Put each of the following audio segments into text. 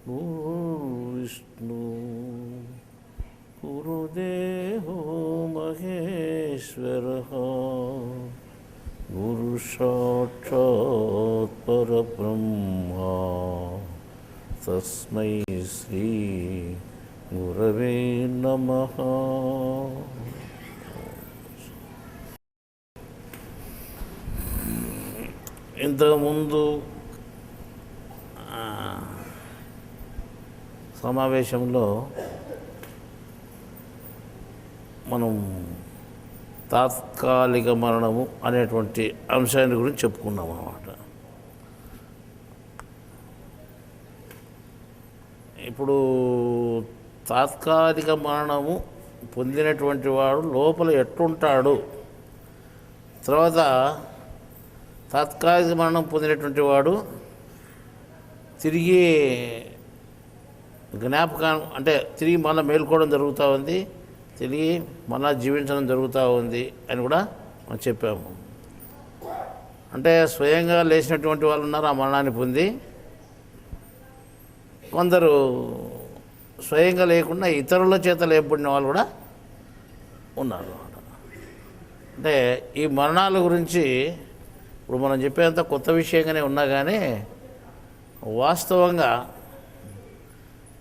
విష్ణు గురుదేవో మహేశ్వర గురు సాక్షాత్ పరబ్రహ్మ తస్మై శ్రీ గురవే నమః. ఇంతకుముందు సమావేశంలో మనం తాత్కాలిక మరణము అనేటువంటి అంశాన్ని గురించి చెప్పుకున్నాం అన్నమాట. ఇప్పుడు తాత్కాలిక మరణము పొందినటువంటి వాడు లోపల ఎట్లుంటాడు, తర్వాత తాత్కాలిక మరణం పొందినటువంటి వాడు తిరిగి జ్ఞాపకం అంటే తిరిగి మళ్ళీ మేల్కోవడం జరుగుతూ ఉంది, తిరిగి మళ్ళా జీవించడం జరుగుతూ ఉంది అని కూడా మనం చెప్పాము. అంటే స్వయంగా లేచినటువంటి వాళ్ళు ఉన్నారు ఆ మరణాన్ని పొంది, కొందరు స్వయంగా లేకుండా ఇతరుల చేత లేపబడిన వాళ్ళు కూడా ఉన్నారు. అంటే ఈ మరణాల గురించి ఇప్పుడు మనం చెప్పేంత కొత్త విషయంగానే ఉన్నా కానీ వాస్తవంగా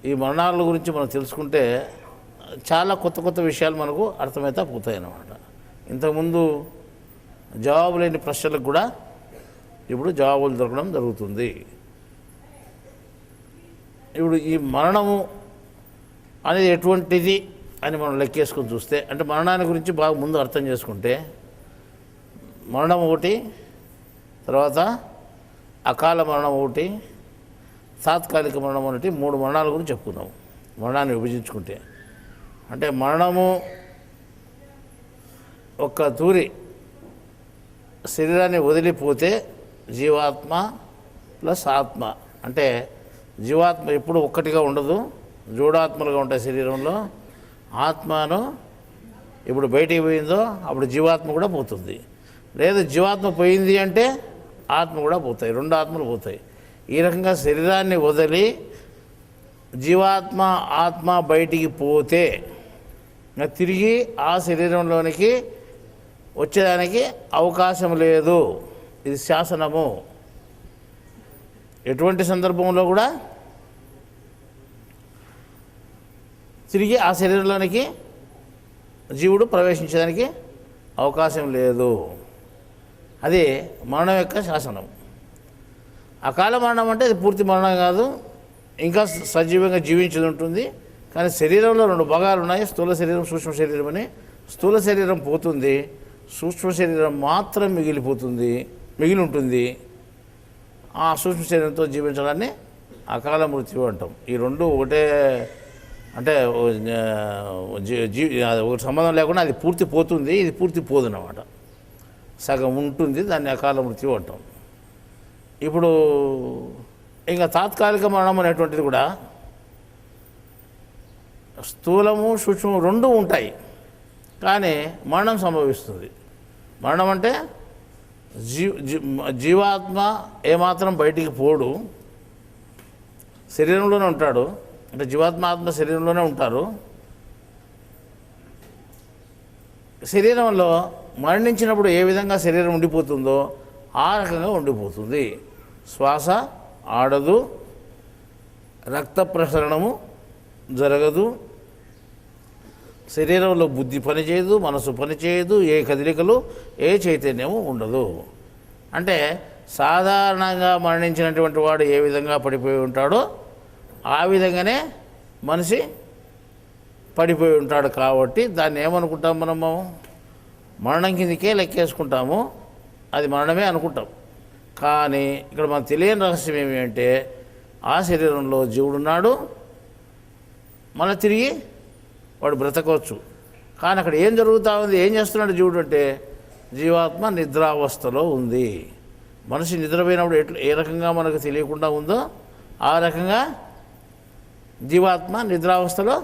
ఈ మరణాల గురించి మనం తెలుసుకుంటే చాలా కొత్త కొత్త విషయాలు మనకు అర్థమైతే పోతాయి అన్నమాట. ఇంతకుముందు జవాబు లేని ప్రశ్నలకు కూడా ఇప్పుడు జవాబులు దొరకడం జరుగుతుంది. ఇప్పుడు ఈ మరణము అనేది ఎటువంటిది అని మనం లెక్కేసుకొని చూస్తే, అంటే మరణాన్ని గురించి బాగా ముందు అర్థం చేసుకుంటే, మరణం ఒకటి, తర్వాత అకాల మరణం ఒకటి, తాత్కాలిక మరణం అనేటి 3 మరణాల గురించి చెప్పుకుందాం. మరణాన్ని విభజించుకుంటే అంటే మరణము ఒక్క తూరి శరీరాన్ని వదిలిపోతే జీవాత్మ ప్లస్ ఆత్మ, అంటే జీవాత్మ ఎప్పుడు ఒక్కటిగా ఉండదు, జోడాత్మలుగా ఉంటాయి శరీరంలో. ఆత్మను ఇప్పుడు బయటికి పోయిందో అప్పుడు జీవాత్మ కూడా పోతుంది, లేదు జీవాత్మ పోయింది అంటే ఆత్మ కూడా పోతాయి, 2 ఆత్మలు పోతాయి. ఈ రకంగా శరీరాన్ని వదిలి జీవాత్మ ఆత్మ బయటికి పోతే తిరిగి ఆ శరీరంలోనికి వచ్చేదానికి అవకాశం లేదు. ఇది శాసనము. ఎటువంటి సందర్భంలో కూడా తిరిగి ఆ శరీరంలోనికి జీవుడు ప్రవేశించడానికి అవకాశం లేదు. అది మరణం యొక్క శాసనం. అకాల మరణం అంటే అది పూర్తి మరణం కాదు, ఇంకా సజీవంగా జీవించేది ఉంటుంది. కానీ శరీరంలో 2 భాగాలు ఉన్నాయి, స్థూల శరీరం, సూక్ష్మ శరీరం అని. స్థూల శరీరం పోతుంది, సూక్ష్మ శరీరం మాత్రం మిగిలి ఉంటుంది. ఆ సూక్ష్మ శరీరంతో జీవించడాన్ని అకాల మృత్యు అంటాం. ఈ 2 ఒకటే, అంటే ఒక సంబంధం లేకుండా అది పూర్తి పోతుంది, ఇది పూర్తి పోదు అన్నమాట, సగం ఉంటుంది, దాన్ని అకాల మృత్యు అంటాం. ఇప్పుడు ఇంకా తాత్కాలిక మరణం అనేటువంటిది కూడా స్థూలము సూక్ష్మము 2 ఉంటాయి, కానీ మరణం సంభవిస్తుంది. మరణం అంటే జీవాత్మ ఏమాత్రం బయటికి పోడు, శరీరంలోనే ఉంటాడు. అంటే జీవాత్మ ఆత్మ శరీరంలోనే ఉంటారు. శరీరంలో మరణించినప్పుడు ఏ విధంగా శరీరం ఉండిపోతుందో ఆ రకంగా ఉండిపోతుంది. శ్వాస ఆడదు, రక్త ప్రసరణము జరగదు, శరీరంలో బుద్ధి పనిచేయదు, మనసు పనిచేయదు, ఏ కదలికలు ఏ చైతన్యము ఉండదు. అంటే సాధారణంగా మరణించినటువంటి వాడు ఏ విధంగా పడిపోయి ఉంటాడో ఆ విధంగానే మనిషి పడిపోయి ఉంటాడు. కాబట్టి దాన్ని ఏమనుకుంటాం మనము? మరణం కిందకే లెక్కేసుకుంటాము, అది మరణమే అనుకుంటాం. కానీ ఇక్కడ మనకు తెలియని రహస్యం ఏమి అంటే ఆ శరీరంలో జీవుడున్నాడు, మళ్ళీ తిరిగి వాడు బ్రతకవచ్చు. కానీ అక్కడ ఏం జరుగుతూ ఉంది, ఏం చేస్తున్నాడు జీవుడు అంటే, జీవాత్మ నిద్రావస్థలో ఉంది. మనిషి నిద్రపోయినప్పుడు ఏ రకంగా మనకు తెలియకుండా ఉందో ఆ రకంగా జీవాత్మ నిద్రావస్థలో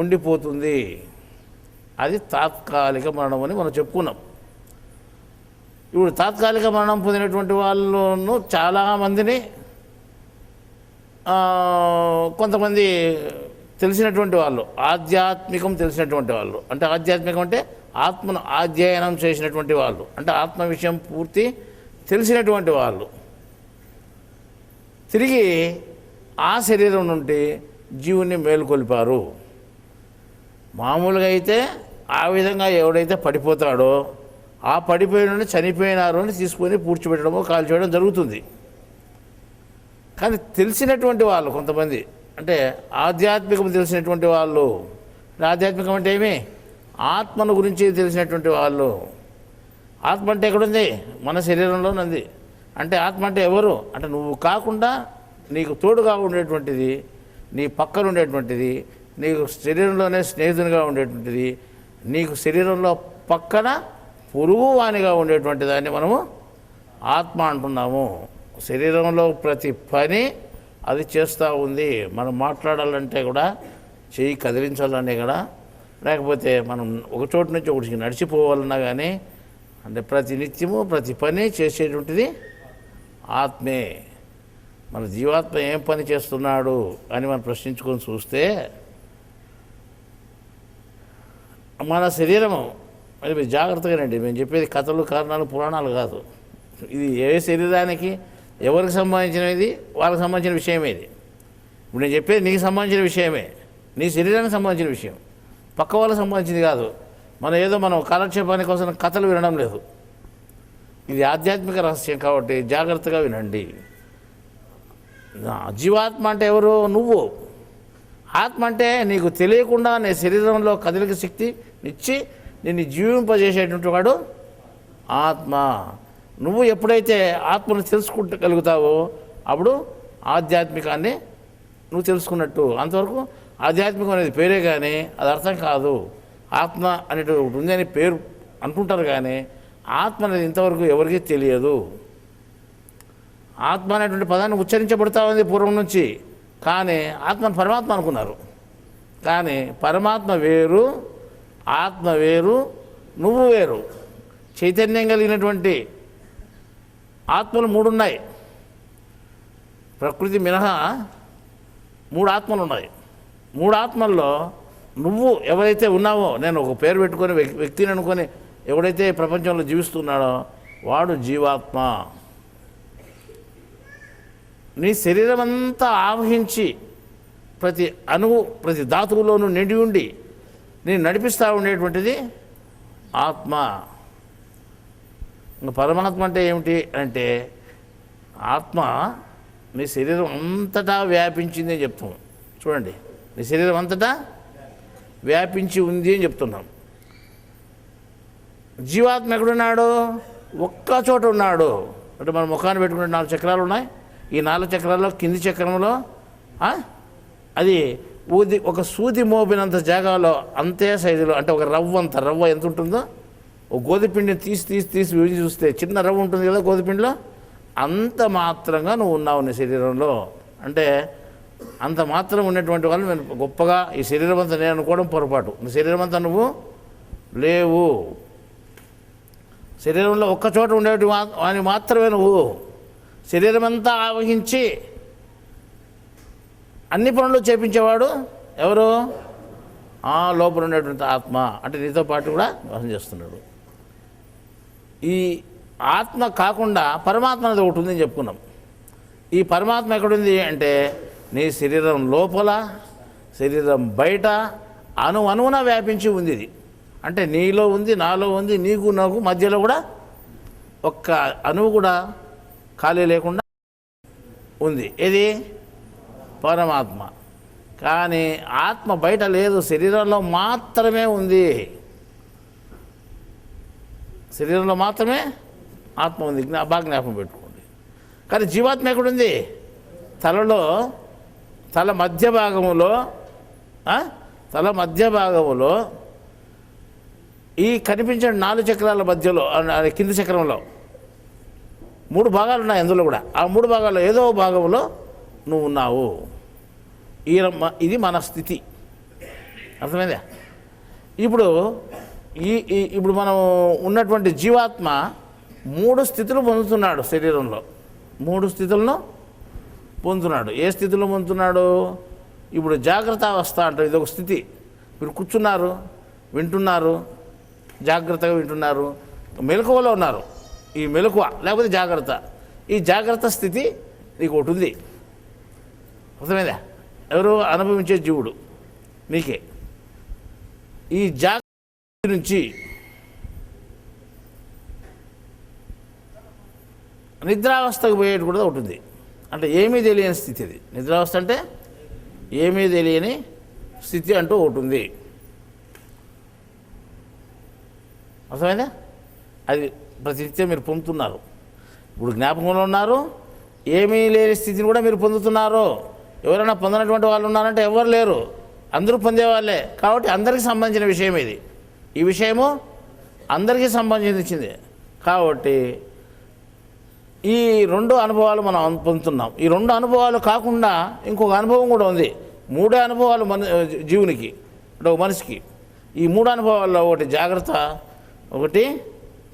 ఉండిపోతుంది. అది తాత్కాలిక మరణం అని మనం చెప్పుకున్నాం. ఇప్పుడు తాత్కాలిక మరణం పొందినటువంటి వాళ్ళను చాలామందిని కొంతమంది తెలిసినటువంటి వాళ్ళు, ఆధ్యాత్మికం తెలిసినటువంటి వాళ్ళు, అంటే ఆధ్యాత్మికం అంటే ఆత్మను అధ్యయనం చేసినటువంటి వాళ్ళు, అంటే ఆత్మ విషయం పూర్తి తెలిసినటువంటి వాళ్ళు తిరిగి ఆ శరీరం నుండి జీవుని మేలుకొల్పారు. మామూలుగా అయితే ఆ విధంగా ఎవడైతే పడిపోతాడో ఆ పడిపోయిన చనిపోయినారు అని తీసుకొని పూడ్చిపెట్టడమో కాల్చేయడం జరుగుతుంది. కానీ తెలిసినటువంటి వాళ్ళు కొంతమంది, అంటే ఆధ్యాత్మికం తెలిసినటువంటి వాళ్ళు, ఆధ్యాత్మికం అంటే ఏమి, ఆత్మను గురించి తెలిసినటువంటి వాళ్ళు. ఆత్మ అంటే ఎక్కడుంది? మన శరీరంలోనే ఉంది. అంటే ఆత్మ అంటే ఎవరు అంటే నువ్వు కాకుండా నీకు తోడుగా ఉండేటువంటిది, నీ పక్కన ఉండేటువంటిది, నీకు శరీరంలోనే స్నేహితునిగా ఉండేటువంటిది, నీకు శరీరంలో పక్కన పొరుగు వానిగా ఉండేటువంటి దాన్ని మనము ఆత్మ అంటున్నాము. శరీరంలో ప్రతి పని అది చేస్తూ ఉంది. మనం మాట్లాడాలంటే కూడా, చెయ్యి కదిలించాలనే కూడా, లేకపోతే మనం ఒక చోటు నుంచి ఒకటికి నడిచిపోవాలన్నా కానీ, అంటే ప్రతి నిత్యము ప్రతి పని చేసేటువంటిది ఆత్మే. మన జీవాత్మ ఏం పని చేస్తున్నాడు అని మనం ప్రశ్నించుకొని చూస్తే, మన శరీరము అది మీరు జాగ్రత్తగానండి, మేము చెప్పేది కథలు కారణాలు పురాణాలు కాదు. ఇది ఏ శరీరానికి ఎవరికి సంబంధించినది వాళ్ళకి సంబంధించిన విషయమే. ఇది ఇప్పుడు నేను చెప్పేది నీకు సంబంధించిన విషయమే, నీ శరీరానికి సంబంధించిన విషయం, పక్క వాళ్ళకి సంబంధించింది కాదు. మనం కాలక్షేపాని కోసం కథలు వినడం లేదు. ఇది ఆధ్యాత్మిక రహస్యం కాబట్టి జాగ్రత్తగా వినండి. జీవాత్మ అంటే ఎవరు? నువ్వు. ఆత్మ అంటే నీకు తెలియకుండా నీ శరీరంలో కదలిక శక్తి ఇచ్చి నిన్ను జీవింపజేసేటువంటి వాడు ఆత్మ. నువ్వు ఎప్పుడైతే ఆత్మను తెలుసుకుంటగలుగుతావో అప్పుడు ఆధ్యాత్మికాన్ని నువ్వు తెలుసుకున్నట్టు. అంతవరకు ఆధ్యాత్మికం అనేది పేరే కానీ అది అర్థం కాదు. ఆత్మ అనేటువంటి ఒకటి ఉంది అని పేరు అనుకుంటారు కానీ ఆత్మ అనేది ఇంతవరకు ఎవరికీ తెలియదు. ఆత్మ అనేటువంటి పదాన్ని ఉచ్చరించబడతా ఉంది పూర్వం నుంచి, కానీ ఆత్మను పరమాత్మ అనుకున్నారు. కానీ పరమాత్మ వేరు, ఆత్మ వేరు, నువ్వు వేరు. చైతన్యం కలిగినటువంటి ఆత్మలు 3 ఉన్నాయి. ప్రకృతి మినహా 3 ఆత్మలు ఉన్నాయి. 3 ఆత్మల్లో నువ్వు ఎవరైతే ఉన్నావో, నేను ఒక పేరు పెట్టుకొని వ్యక్తిని అనుకొని ఎవడైతే ప్రపంచంలో జీవిస్తున్నాడో వాడు జీవాత్మ. నీ శరీరం అంతా ఆవహించి ప్రతి అణువు ప్రతి ధాతువులోనూ నిండి ఉండి నేను నడిపిస్తూ ఉండేటువంటిది ఆత్మ. ఇంకా పరమాత్మ అంటే ఏమిటి అంటే, ఆత్మ నీ శరీరం అంతటా వ్యాపించింది అని చెప్తాం. చూడండి, నీ శరీరం అంతటా వ్యాపించి ఉంది అని చెప్తున్నాం. జీవాత్మ ఎక్కడున్నాడు? ఒక్క చోట ఉన్నాడు. అంటే మన ముఖాన్ని పెట్టుకునే 4 చక్రాలు ఉన్నాయి. ఈ 4 చక్రాల్లో కింది చక్రంలో అది ఒక సూది మోపినంత జాగాలో అంతే సైజులో, అంటే ఒక రవ్వ ఎంత ఉంటుందో, ఒక గోధుమపిండిని తీసి విడిచి చూస్తే చిన్న రవ్వ ఉంటుంది కదా గోధుమపిండిలో, అంత మాత్రంగా నువ్వు ఉన్నావు నీ శరీరంలో. అంటే అంత మాత్రం ఉన్నటువంటి వాళ్ళు నేను గొప్పగా ఈ శరీరం అంతా నేను అనుకోవడం పొరపాటు. నీ శరీరం అంతా నువ్వు లేవు. శరీరంలో ఒక్క చోట ఉండేటి అని మాత్రమే నువ్వు. శరీరం అంతా ఆవహించి అన్ని పనులు చేపించేవాడు ఎవరు? ఆ లోపల ఉండేటువంటి ఆత్మ. అంటే నీతో పాటు కూడా వాసం చేస్తున్నాడు. ఈ ఆత్మ కాకుండా పరమాత్మ అనేది ఒకటి ఉందని చెప్పుకున్నాం. ఈ పరమాత్మ ఎక్కడుంది అంటే నీ శరీరం లోపల, శరీరం బయట, అణువున వ్యాపించి ఉంది. ఇది అంటే నీలో ఉంది, నాలో ఉంది, నీకు నాకు మధ్యలో కూడా ఒక్క అణువు కూడా ఖాళీ లేకుండా ఉంది. ఇది పరమాత్మ. కానీ ఆత్మ బయట లేదు, శరీరంలో మాత్రమే ఉంది. శరీరంలో మాత్రమే ఆత్మ ఉంది. బాగా జ్ఞాపకం పెట్టుకోండి. కానీ జీవాత్మ ఎక్కడుంది? తల మధ్య భాగములో ఈ కనిపించిన 4 చక్రాల మధ్యలో, కింది చక్రంలో 3 భాగాలు ఉన్నాయి. అందులో కూడా ఆ 3 భాగాల్లో ఏదో భాగంలో నువ్వు ఉన్నావు. ఇది మన స్థితి. అర్థమైందా? ఇప్పుడు మనం ఉన్నటువంటి జీవాత్మ 3 స్థితులు పొందుతున్నాడు శరీరంలో. 3 స్థితులను పొందుతున్నాడు. ఏ స్థితిలో పొందుతున్నాడు? ఇప్పుడు జాగ్రత్త అవస్థ అంటారు. ఇది ఒక స్థితి. మీరు కూర్చున్నారు, వింటున్నారు, జాగ్రత్తగా వింటున్నారు, మెలకువలో ఉన్నారు. ఈ మెలకువ లేకపోతే జాగ్రత్త, ఈ జాగ్రత్త స్థితి నీకు ఒకటి ఉంది. అర్థమైందా? ఎవరు అనుభవించే జీవుడు నీకే. ఈ జాగ్రత్త నుంచి నిద్రావస్థకు పోయేది కూడా ఒకటి ఉంది. అంటే ఏమీ తెలియని స్థితి అది. నిద్రావస్థ అంటే ఏమీ తెలియని స్థితి అంటూ ఒకటి ఉంది. అర్థమైందా? అది ప్రతినిత్యం మీరు పొందుతున్నారు. ఇప్పుడు జ్ఞాపకంలో ఉన్నారు, ఏమీ లేని స్థితిని కూడా మీరు పొందుతున్నారు. ఎవరైనా పొందినటువంటి వాళ్ళు ఉన్నారంటే ఎవరు లేరు, అందరూ పొందేవాళ్ళే. కాబట్టి అందరికీ సంబంధించిన విషయం ఇది. ఈ విషయము అందరికీ సంబంధించింది. కాబట్టి ఈ రెండు అనుభవాలు మనం పొందుతున్నాం. ఈ రెండు అనుభవాలు కాకుండా ఇంకొక అనుభవం కూడా ఉంది. మూడే అనుభవాలు జీవునికి అంటే ఒక మనిషికి. ఈ మూడు అనుభవాల్లో ఒకటి జాగ్రత్త, ఒకటి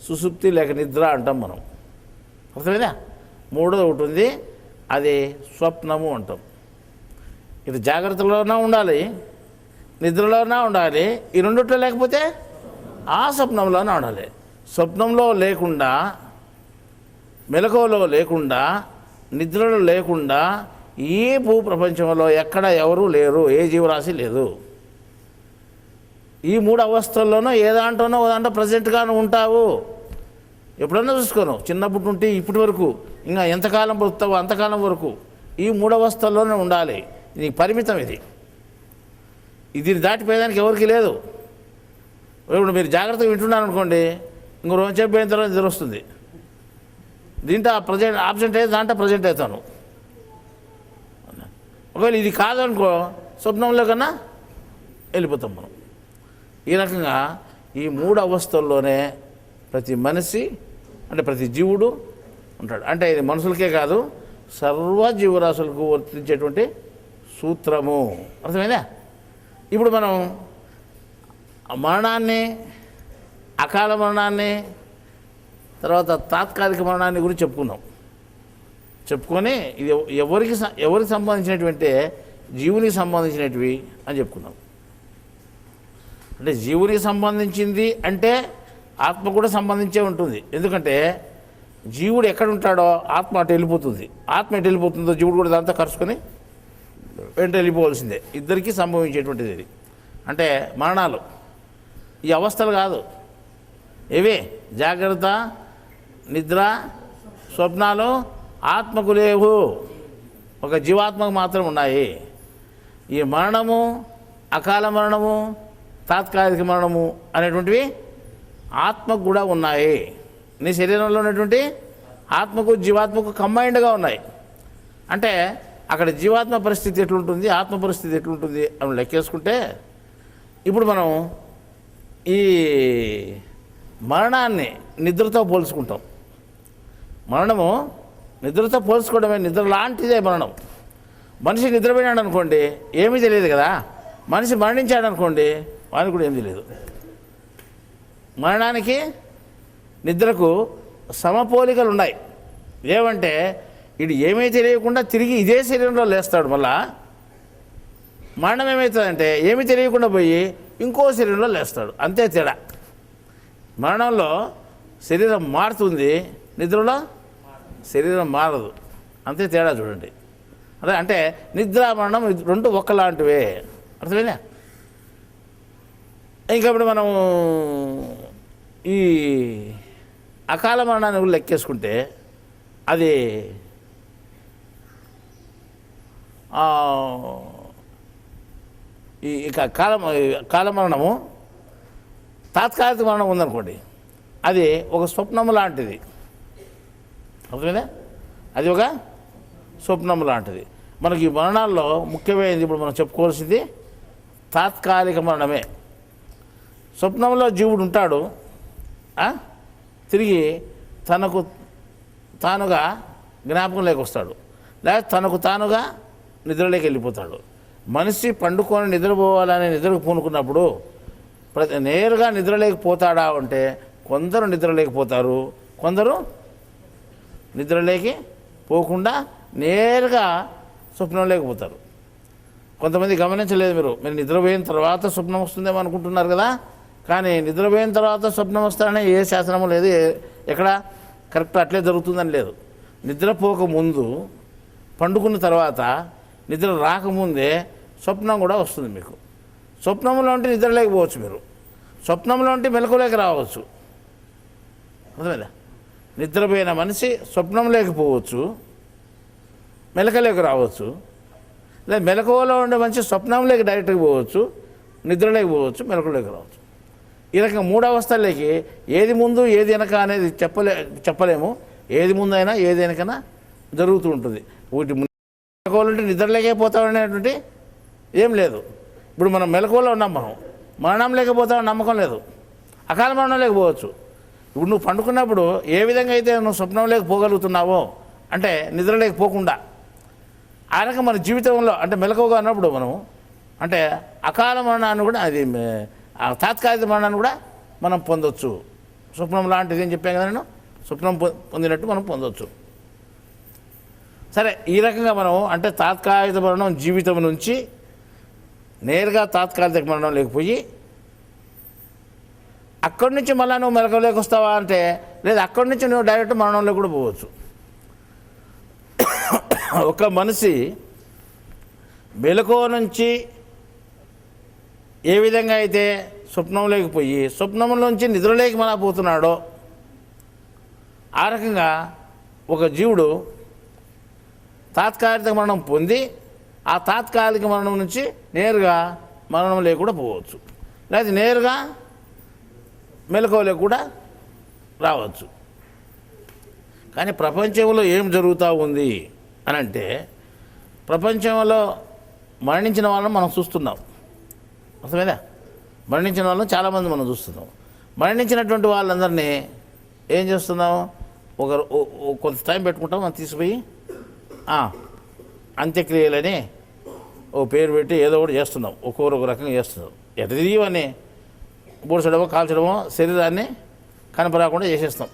సుషుప్తి లేక నిద్ర అంటాం మనం. అర్థమైందా? మూడోది ఒకటి ఉంది, అది స్వప్నము అంటాం. ఇది జాగ్రత్తలోనే ఉండాలి, నిద్రలోనే ఉండాలి. ఈ రెండిట్లో లేకపోతే ఆ స్వప్నంలోనే ఉండాలి. స్వప్నంలో లేకుండా, మెలకువలో లేకుండా, నిద్రలో లేకుండా ఈ భూప్రపంచంలో ఎక్కడ ఎవరూ లేరు, ఏ జీవరాశి లేదు. ఈ మూడు అవస్థల్లోనూ ఏ దాంట్లోనో ఓ దాంట్లో ప్రజెంట్గానే ఉంటావు. ఎప్పుడన్నా చూసుకోను, చిన్నప్పటి నుండి ఇప్పటి వరకు, ఇంకా ఎంతకాలం బతుకుతావో అంతకాలం వరకు ఈ మూడు అవస్థల్లోనే ఉండాలి. నీకు పరిమితం ఇది. ఇది దాటిపోయేదానికి ఎవరికి లేదు. ఇప్పుడు మీరు జాగ్రత్తగా వింటున్నారు అనుకోండి, ఇంకో రోజు చెప్పిన తర్వాత నిద్ర వస్తుంది. దీంట్లో ప్రజెంట్ ఆబ్సెంట్ అయితే దాంట్లో ప్రజెంట్ అవుతాను. ఒకవేళ ఇది కాదనుకో, స్వప్నంలో కన్నా వెళ్ళిపోతాం మనం. ఈ రకంగా ఈ మూడు అవస్థల్లోనే ప్రతి మనిషి అంటే ప్రతి జీవుడు ఉంటాడు. అంటే ఇది మనుషులకే కాదు, సర్వ జీవరాశులకు వర్తించేటువంటి సూత్రము. అర్థమైందా? ఇప్పుడు మనం మరణాన్ని, అకాల మరణాన్ని, తర్వాత తాత్కాలిక మరణాన్ని గురించి చెప్పుకొని ఇది ఎవరికి సంబంధించినటువంటి జీవునికి సంబంధించినవి అని చెప్పుకున్నాం. అంటే జీవునికి సంబంధించింది అంటే ఆత్మ కూడా సంబంధించే ఉంటుంది. ఎందుకంటే జీవుడు ఎక్కడ ఉంటాడో ఆత్మ అటు వెళ్ళిపోతుంది. ఆత్మ ఎటు వెళ్ళిపోతుందో జీవుడు కూడా దాంతో కరుచుకొని వెంట వెళ్ళిపోవాల్సిందే. ఇద్దరికీ సంభవించేటువంటిది ఇది. అంటే మరణాలు ఈ అవస్థలు కాదు, ఇవే జాగ్రత్త, నిద్ర, స్వప్నాలు ఆత్మకు లేవు, ఒక జీవాత్మకు మాత్రం ఉన్నాయి. ఈ మరణము, అకాల మరణము, తాత్కాలిక మరణము అనేటువంటివి ఆత్మకు కూడా ఉన్నాయి. నీ శరీరంలో ఉన్నటువంటి ఆత్మకు జీవాత్మకు కంబైన్డ్గా ఉన్నాయి. అంటే అక్కడ జీవాత్మ పరిస్థితి ఎట్లుంటుంది, ఆత్మ పరిస్థితి ఎట్లుంటుంది అని లెక్కేసుకుంటే, ఇప్పుడు మనం ఈ మరణాన్ని నిద్రతో పోల్చుకుంటాం. మరణము నిద్రతో పోల్చుకోవడమే, నిద్ర లాంటిదే మరణం. మనిషి నిద్రపోయినాడు అనుకోండి, ఏమీ తెలియదు కదా. మనిషి మరణించాడు అనుకోండి, వానికి కూడా ఏం తెలియదు. మరణానికి నిద్రకు సమపోలికలు ఉన్నాయి. ఏమంటే ఇది ఏమీ తెలియకుండా తిరిగి ఇదే శరీరంలో లేస్తాడు. మళ్ళా మరణం ఏమవుతుందంటే ఏమీ తెలియకుండా పోయి ఇంకో శరీరంలో లేస్తాడు. అంతే తేడా. మరణంలో శరీరం మారుతుంది, నిద్రలో శరీరం మారదు. అంతే తేడా చూడండి. అదే అంటే నిద్ర మరణం రెండు ఒక్కలాంటివే. అర్థమైనా? ఇంకా ఇప్పుడు మనం ఈ అకాల మరణాన్ని లెక్కేసుకుంటే అది ఈ కాలమరణము, తాత్కాలిక మరణం ఉందనుకోండి, అది ఒక స్వప్నము లాంటిది. అర్థమైందా? అది ఒక స్వప్నము లాంటిది. మనకి ఈ మరణాల్లో ముఖ్యమైనది ఇప్పుడు మనం చెప్పుకోవాల్సింది తాత్కాలిక మరణమే. స్వప్నంలో జీవుడు ఉంటాడు, తిరిగి తనకు తానుగా జ్ఞాపకంలోకి వస్తాడు, లేదా తనకు తానుగా నిద్రలోకి వెళ్ళిపోతాడు. మనిషి పండుకొని నిద్రపోవాలని నిద్రకు పూనుకున్నప్పుడు నేరుగా నిద్రలేకపోతాడా అంటే కొందరు నిద్రలేకపోతారు, కొందరు నిద్రలేకి పోకుండా నేరుగా స్వప్నం లేకపోతారు. కొంతమంది గమనించలేదు, మీరు నిద్రపోయిన తర్వాత స్వప్నం వస్తుందేమో అనుకుంటున్నారు కదా, కానీ నిద్రపోయిన తర్వాత స్వప్నం వస్తారనే ఏ శాస్త్రము లేదు, ఎక్కడ కరెక్ట్ అట్లే జరుగుతుందని లేదు. నిద్రపోకముందు, పండుకున్న తర్వాత, నిద్ర రాకముందే స్వప్నం కూడా వస్తుంది మీకు. స్వప్నంలో ఉంటే నిద్ర లేకపోవచ్చు, మీరు స్వప్నంలో ఉంటే మెలకువలోకి రావచ్చు. అర్థమైందా? నిద్రపోయిన మనిషి స్వప్నం లేకపోవచ్చు, మెలకలోకి రావచ్చు, లేదా మెలకువలో ఉండే మనిషి స్వప్నంలోకి డైరెక్ట్గా పోవచ్చు, నిద్రలోకి పోవచ్చు, మెలకువలోకి రావచ్చు. ఈ రకంగా మూడు అవస్థల్లోకి ఏది ముందు ఏది వెనక అనేది చెప్పలేము. ఏది ముందైనా ఏది వెనకైనా జరుగుతూ ఉంటుంది. వీటి మెలకువలు ఉంటే నిద్రలేకే పోతామనేటువంటి ఏం లేదు. ఇప్పుడు మనం మెలకువలో ఉన్నాం, మరణం లేకపోతామని నమ్మకం లేదు. అకాల మరణం లేకపోవచ్చు. ఇప్పుడు నువ్వు పండుకున్నప్పుడు ఏ విధంగా అయితే నువ్వు స్వప్నం లేకపోగలుగుతున్నావో, అంటే నిద్ర లేకపోకుండా, ఆ రకం మన జీవితంలో అంటే మెలకువగా ఉన్నప్పుడు మనం అంటే అకాల మరణాన్ని కూడా, అది తాత్కాలిక మరణాన్ని కూడా మనం పొందొచ్చు. స్వప్నం లాంటిది అని చెప్పాను కదా నేను, స్వప్నం పొందినట్టు మనం పొందొచ్చు. సరే, ఈ రకంగా మనం అంటే తాత్కాలిక మరణం జీవితం నుంచి నేరుగా తాత్కాలిక మరణం లేకపోయి అక్కడి నుంచి మళ్ళీ నువ్వు మెలకువలోకి వస్తావా అంటే, లేదా అక్కడి నుంచి నువ్వు డైరెక్ట్ మరణంలో కూడా పోవచ్చు. ఒక మనిషి మెలకువ నుంచి ఏ విధంగా అయితే స్వప్నంలోకి పోయి స్వప్నంలోంచి నిద్రలోకి మళ్ళా పోతున్నాడో, ఆ రకంగా ఒక జీవుడు తాత్కాలిక మరణం పొంది ఆ తాత్కాలిక మరణం నుంచి నేరుగా మరణం లేకుండా పోవచ్చు, లేదా నేరుగా మెలకువలోకి కూడా రావచ్చు. కానీ ప్రపంచంలో ఏం జరుగుతూ ఉంది అని అంటే, ప్రపంచంలో మరణించిన వాళ్ళని మనం చూస్తున్నాం. అర్థమైందా? మరణించిన వాళ్ళని చాలామంది మనం చూస్తున్నాం. మరణించినటువంటి వాళ్ళందరినీ ఏం చేస్తున్నాం, కొంత టైం పెట్టుకుంటాం, మనం తీసుకుపోయి అంత్యక్రియలని ఓ పేరు పెట్టి ఏదో ఒకటి చేస్తున్నాం, ఒక్కొక్క రకంగా చేస్తున్నాం. ఎట తిరిగివని బూడ్చడమో కాల్చడమో శరీరాన్ని కనపరాకుండా చేసేస్తాం.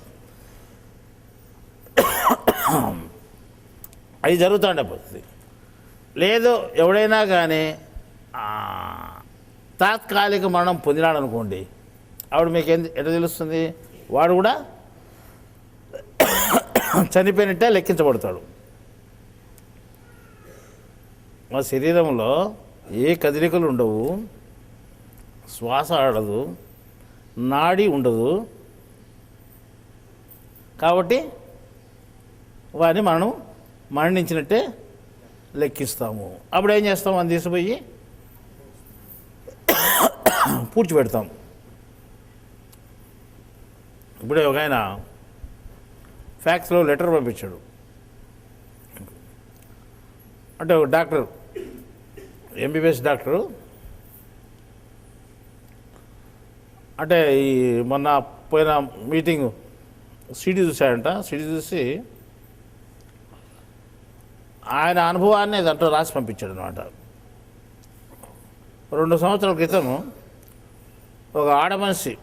అది జరుగుతుండే పరిస్థితి. లేదు, ఎవడైనా కానీ తాత్కాలిక మరణం పొందినాడు అనుకోండి, ఆవిడ మీకు ఎట్లా తెలుస్తుంది, వాడు కూడా చనిపోయినట్టే లెక్కించబడతాడు. మా శరీరంలో ఏ కదలికలు ఉండవు, శ్వాస ఆడదు, నాడి ఉండదు. కాబట్టి వారిని మనం మరణించినట్టే లెక్కిస్తాము. అప్పుడు ఏం చేస్తాం, అని తీసుకుపోయి పూడ్చిపెడతాం. ఇప్పుడే ఒక ఆయన ఫ్యాక్స్లో లెటర్ పంపించాడు. అంటే ఒక డాక్టర్, ఎంబీబీఎస్ డాక్టరు, అంటే ఈ మొన్న పోయిన మీటింగ్ సిడీ చూశాడంట. సిడీ చూసి ఆయన అనుభవాన్ని దాంట్లో రాసి పంపించాడు అనమాట. 2 సంవత్సరాల క్రితం ఒక ఆడ మనిషి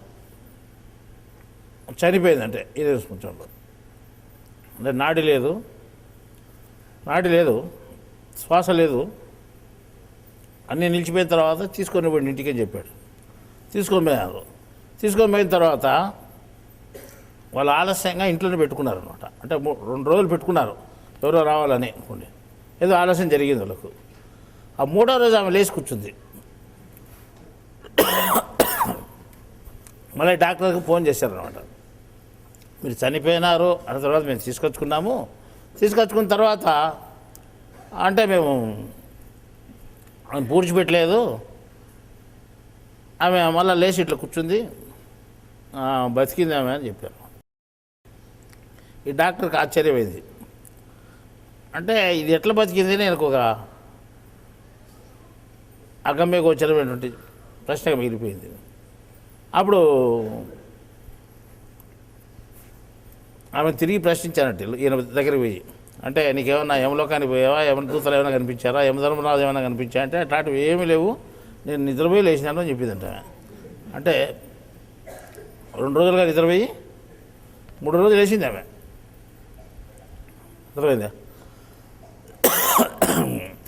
చనిపోయిందంటే ఇదే సంవత్సరంలో. అంటే నాడి లేదు, శ్వాస లేదు, అన్నీ నిలిచిపోయిన తర్వాత తీసుకొని పోయి ఇంటికే చెప్పాడు. తీసుకొని పోయిన తర్వాత వాళ్ళు ఆలస్యంగా ఇంట్లోనే పెట్టుకున్నారు అనమాట. అంటే 2 రోజులు పెట్టుకున్నారు, ఎవరో రావాలని అనుకోండి. ఏదో ఆలస్యం జరిగింది వాళ్ళకు. ఆ 3వ రోజు ఆమె లేచి కూర్చుంది. మళ్ళీ డాక్టర్కి ఫోన్ చేశారనమాట, మీరు చనిపోయినారు అన్న తర్వాత మేము తీసుకొచ్చుకున్న తర్వాత అంటే మేము ఆమె పూడ్చిపెట్టలేదు, ఆమె మళ్ళీ లేచి ఇట్లా కూర్చుంది, బతికింది ఆమె అని చెప్పారు. ఈ డాక్టర్కి ఆశ్చర్యమైంది. అంటే ఇది ఎట్లా బతికింది నేను ఒక అగమ్య గోచరమైనటువంటి ప్రశ్నగా మిగిలిపోయింది. అప్పుడు ఆమె తిరిగి ప్రశ్నించానంటే ఈయన దగ్గరికి పోయి, అంటే నీకేమన్నా యమలోకానికి పోయావా, యమదూతలు ఏమైనా కనిపించారా, యమధర్మరాజు ఏమైనా కనిపించా అంటే అట్లాంటివి ఏమీ లేవు, నేను నిద్రపోయి లేచినాను అని చెప్పిందంట. అంటే 2 రోజులుగా నిద్రపోయి 3 రోజులు లేచింది ఆమె. నిద్రపోయిందా?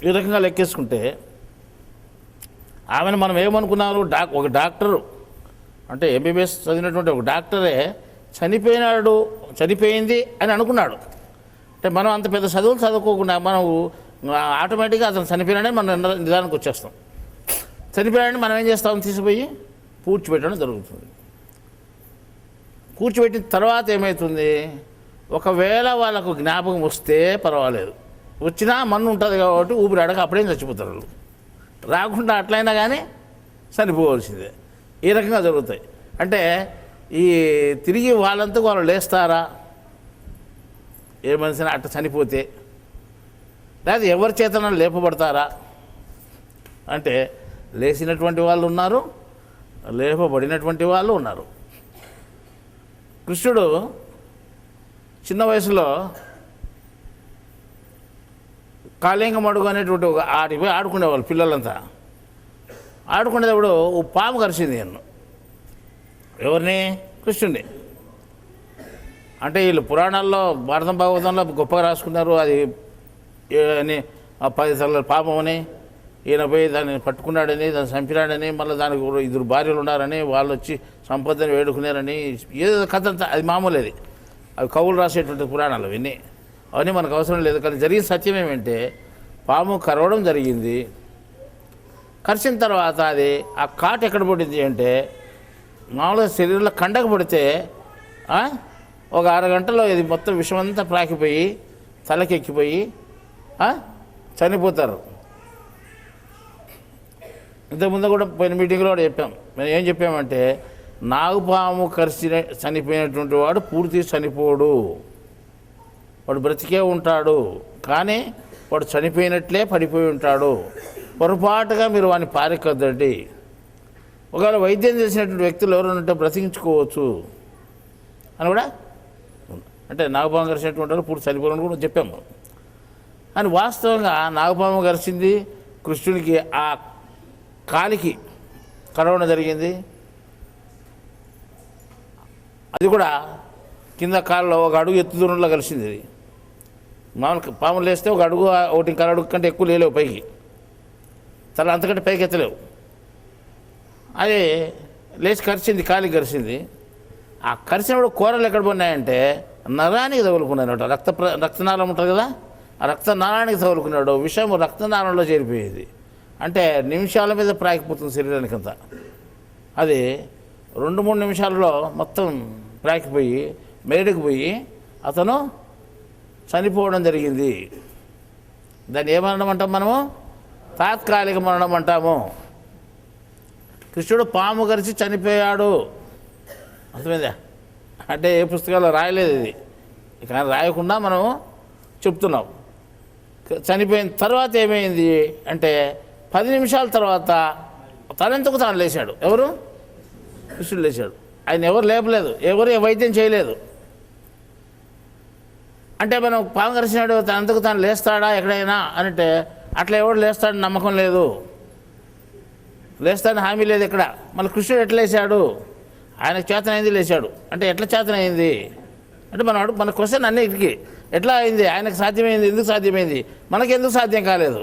ఈ రకంగా లెక్కేసుకుంటే ఆమెను మనం ఏమనుకున్నారు, ఒక డాక్టరు అంటే ఎంబీబీఎస్ చదివినటువంటి ఒక డాక్టరే చనిపోయింది అని అనుకున్నాడు. అంటే మనం అంత పెద్ద చదువులు చదువుకోకుండా మనం ఆటోమేటిక్గా అతను చనిపోయినాడని మనం నిదానికి వచ్చేస్తాం. చనిపోయాడని మనం ఏం చేస్తాం, తీసుకుపోయి పూడ్చిపెట్టడం జరుగుతుంది. పూడ్చిపెట్టిన తర్వాత ఏమవుతుంది, ఒకవేళ వాళ్ళకు జ్ఞాపకం వస్తే పర్వాలేదు, వచ్చినా మన్ను ఉంటుంది కాబట్టి ఊపిరి అడగ అప్పుడేం చచ్చిపోతారు వాళ్ళు. రాకుండా అట్లయినా కానీ చనిపోవాల్సిందే. ఈ రకంగా జరుగుతాయి. అంటే ఈ తిరిగి వాళ్ళంతా వాళ్ళు లేస్తారా, ఏ మనిషిని అట్ట చనిపోతే, లేదా ఎవరి చేతన లేపబడతారా అంటే లేచినటువంటి వాళ్ళు ఉన్నారు, లేపబడినటువంటి వాళ్ళు ఉన్నారు. కృష్ణుడు చిన్న వయసులో కాళింగ మడుగు అనేటువంటి ఒక ఆడిపోయి ఆడుకునేవాళ్ళు పిల్లలంతా. ఆడుకునేటప్పుడు ఓ పాము కరిచింది నన్ను. ఎవరిని? కృష్ణుడిని. అంటే వీళ్ళు పురాణాల్లో భారతం భాగవతంలో గొప్పగా రాసుకున్నారు. అది అని 10 తలల పాము అని, ఈయన పోయి దాన్ని పట్టుకున్నాడని, దాన్ని చంపినాడని, మళ్ళీ దానికి 2 భార్యలు ఉన్నారని, వాళ్ళు వచ్చి సంపదని వేడుకున్నారని, ఏదో కథ అంతా అది మామూలు. అవి కవులు రాసేటువంటి పురాణాలు అవన్నీ. అవన్నీ మనకు అవసరం లేదు. కానీ జరిగిన సత్యం ఏమంటే పాము కరవడం జరిగింది. కరిచిన తర్వాత అది ఆ కాటు ఎక్కడ పడింది అంటే మామూలుగా శరీరంలో కండకు పడితే ఒక అరగంటలో ఇది మొత్తం విషమంతా ప్రాకిపోయి తలకెక్కిపోయి చనిపోతారు. ఇంతకుముందు కూడా పోయిన మీటింగ్లో కూడా చెప్పాం. మేము ఏం చెప్పామంటే నాగుపాము కరిచి చనిపోయినటువంటి వాడు పూర్తి చనిపోడు, వాడు బ్రతికే ఉంటాడు. కానీ వాడు చనిపోయినట్లే పడిపోయి ఉంటాడు. పొరపాటుగా మీరు వాడిని పారెక్కద్దండి. ఒకవేళ వైద్యం చేసినటువంటి వ్యక్తులు ఎవరైనా ఉంటే బ్రతికించుకోవచ్చు అని కూడా, అంటే నాగపాము కరిచినటువంటి వాళ్ళు పూర్తి చనిపోవాలని కూడా చెప్పాము. అని వాస్తవంగా నాగపాము కరిచింది, కృష్ణునికి ఆ కాలికి కరవడం జరిగింది. అది కూడా కింద కాళ్ళలో ఒక అడుగు ఎత్తు దూరంలో కలిసింది. అది మామూలు పాములు లేస్తే ఒక అడుగు, 1.5 అడుగు కంటే ఎక్కువ లేలేవు పైకి, తల అంతకంటే పైకి ఎత్తలేవు. అది లేచి కరిచింది, కాలికి కరిచింది. ఆ కరిచినప్పుడు కూరలు ఎక్కడ పోయినాయంటే నరానికి తగులుకున్నాడు. రక్తనాళం ఉంటుంది కదా, ఆ రక్తనాళానికి తగులుకున్నాడు. విషయం రక్తనాళంలో చేరిపోయేది. అంటే నిమిషాల మీద ప్రాకిపోతుంది శరీరానికి అంతా. అది 2-3 నిమిషాలలో మొత్తం ప్రాకిపోయి మేడకు పోయి అతను చనిపోవడం జరిగింది. దాన్ని ఏ మరణం అంటాం మనము? తాత్కాలిక మరణం అంటాము. కృష్ణుడు పాము కరిచి చనిపోయాడు. అర్థమైందా? అంటే ఏ పుస్తకాల్లో రాయలేదు ఇది, కానీ రాయకుండా మనం చెప్తున్నాం. చనిపోయిన తర్వాత ఏమైంది అంటే 10 నిమిషాల తర్వాత తనంతకు తాను లేచాడు. ఎవరు? కృష్ణుడు లేచాడు. ఆయన ఎవరు లేపలేదు, ఎవరు వైద్యం చేయలేదు. అంటే మనం పాము కరిచినాడు తనంతకు తాను లేస్తాడా ఎక్కడైనా అంటే అట్లా ఎవడు లేస్తాడని నమ్మకం లేదు, లేస్తాడని హామీ లేదు ఇక్కడ. మళ్ళీ కృష్ణుడు ఎట్లా లేచాడు? ఆయనకు చేతనైంది లేచాడు. అంటే ఎట్లా చేతనైంది అంటే మన క్వశ్చన్ అన్నిటికీ ఎట్లా అయింది? ఆయనకు సాధ్యమైంది, ఎందుకు సాధ్యమైంది? మనకెందుకు సాధ్యం కాలేదు?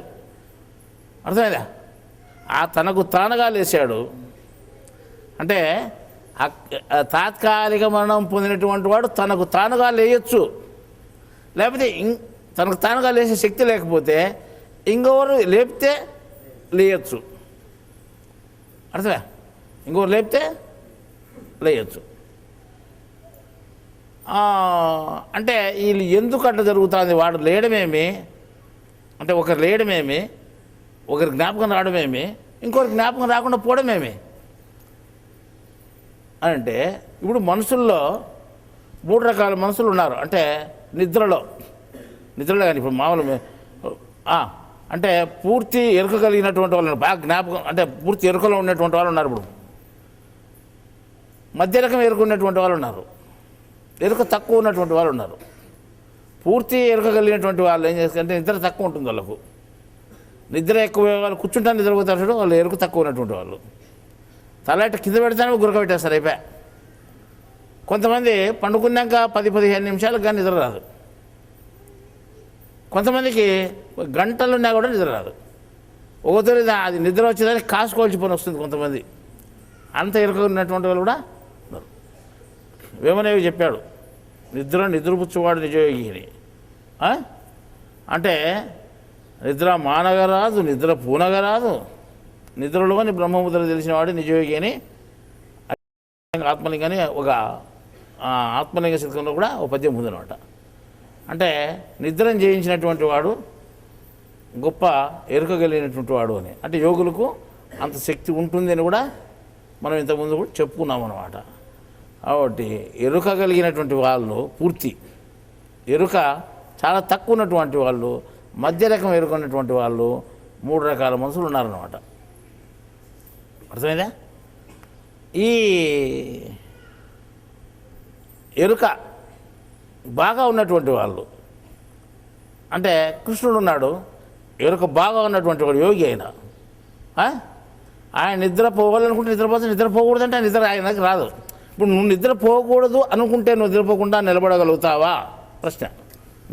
అర్థమైందా? ఆ తనకు తానుగా లేచాడు. అంటే తాత్కాలిక మరణం పొందినటువంటి వాడు తనకు తానుగా లేయచ్చు. లేకపోతే తనకు తానుగా లేచే శక్తి లేకపోతే ఇంకొకరు లేపితే లేయచ్చు. అర్థమే? ఇంకొకరు లేపితే లేయచ్చు. అంటే వీళ్ళు ఎందుకు అట్లా జరుగుతుంది? వాడు లేయడమేమి అంటే ఒకరు లేయడమేమి, ఒకరి జ్ఞాపకం రావడమేమి, ఇంకొకరి జ్ఞాపకం రాకుండా పోవడమేమి అంటే ఇప్పుడు మనుషుల్లో 3 రకాల మనుషులు ఉన్నారు. అంటే నిద్రలో కానీ ఇప్పుడు మామూలు అంటే పూర్తి ఎరుక కలిగినటువంటి వాళ్ళు, బాగా జ్ఞాపకం అంటే పూర్తి ఎరుకలో ఉన్నటువంటి వాళ్ళు ఉన్నారు. ఇప్పుడు మధ్య రకం ఎరుక ఉన్నటువంటి వాళ్ళు ఉన్నారు, ఎరుక తక్కువ ఉన్నటువంటి వాళ్ళు ఉన్నారు. పూర్తి ఎరుక కలిగినటువంటి వాళ్ళు ఏం చేస్తారంటే నిద్ర తక్కువ ఉంటుంది వాళ్ళకు. నిద్ర ఎక్కువ వాళ్ళు కూర్చుంటాను నిద్రపోతారు, వాళ్ళు ఎరుక తక్కువ ఉన్నటువంటి వాళ్ళు. తలైట కింద పెడతానే గురక పెట్టేస్తారు అయిపోయా. కొంతమంది పండుకున్నాక 10-15 నిమిషాలకు కానీ నిద్ర రాదు. కొంతమందికి గంటలున్నా కూడా నిద్ర రాదు. ఒకసారి అది నిద్ర వచ్చేదానికి కాసుకోవాల్సి పని వస్తుంది కొంతమంది. అంత ఎరుక ఉన్నటువంటి వాళ్ళు కూడా ఉన్నారు. వేమనేవి చెప్పాడు, నిద్రపుచ్చువాడు నిజయోగిని. అంటే నిద్ర మానగరాదు, నిద్ర పూనగరాదు, నిద్రలోని బ్రహ్మముద్ర తెలిసినవాడు నిజయోగి అని ఆత్మలింగాన్ని ఒక ఆత్మలింగ శతకంలో కూడా ఒక పద్యం ఉందన్నమాట. అంటే నిద్రను జయించినటువంటి వాడు గొప్ప ఎరుక కలిగినటువంటి వాడు అని. అంటే యోగులకు అంత శక్తి ఉంటుంది అని కూడా మనం ఇంతకుముందు కూడా చెప్పుకున్నాం అన్నమాట. కాబట్టి ఎరుక కలిగినటువంటి వాళ్ళు పూర్తి, ఎరుక చాలా తక్కువ ఉన్నటువంటి వాళ్ళు, మధ్య రకం ఎరుక ఉన్నటువంటి వాళ్ళు, 3 రకాల మనుషులు ఉన్నారన్నమాట. అర్థమైందా? ఈ ఎరుక బాగా ఉన్నటువంటి వాళ్ళు అంటే కృష్ణుడు ఉన్నాడు, ఎరుక బాగా ఉన్నటువంటి వాడు యోగి అయినా ఆయన నిద్రపోవాలనుకుంటే నిద్రపోతే, నిద్రపోకూడదంటే నిద్ర ఆయనకు రాదు. ఇప్పుడు నువ్వు నిద్రపోకూడదు అనుకుంటే నువ్వు నిద్రపోకుండా నిలబడగలుగుతావా? ప్రశ్న.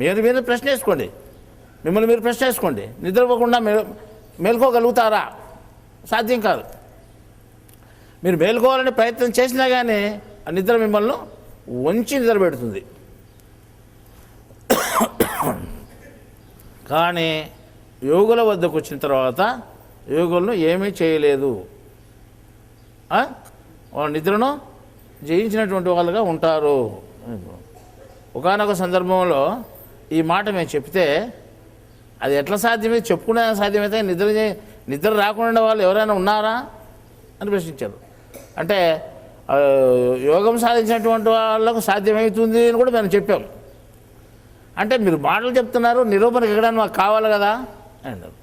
మీరు ప్రశ్న వేసుకోండి, మిమ్మల్ని మీరు ప్రశ్న వేసుకోండి. నిద్రపోకుండా మేల్కోగలుగుతారా? సాధ్యం కాదు. మీరు మేల్కోవాలని ప్రయత్నం చేసినా కానీ ఆ నిద్ర మిమ్మల్ని వంచి నిద్ర పెడుతుంది. కానీ యోగుల వద్దకు వచ్చిన తర్వాత యోగులను ఏమీ చేయలేదు, నిద్రను జయించినటువంటి వాళ్ళుగా ఉంటారు. ఒకానొక సందర్భంలో ఈ మాట మేము చెప్తే అది ఎట్లా సాధ్యమైతే, చెప్పుకునే సాధ్యమైతే నిద్ర రాకుండా వాళ్ళు ఎవరైనా ఉన్నారా అని ప్రశ్నించారు. అంటే యోగం సాధించినటువంటి వాళ్ళకు సాధ్యమవుతుంది అని కూడా మేము చెప్పాం. అంటే మీరు మాటలు చెప్తున్నారు, నిరూపణకు ఎక్కడానికి మాకు కావాలి కదా అన్నారు.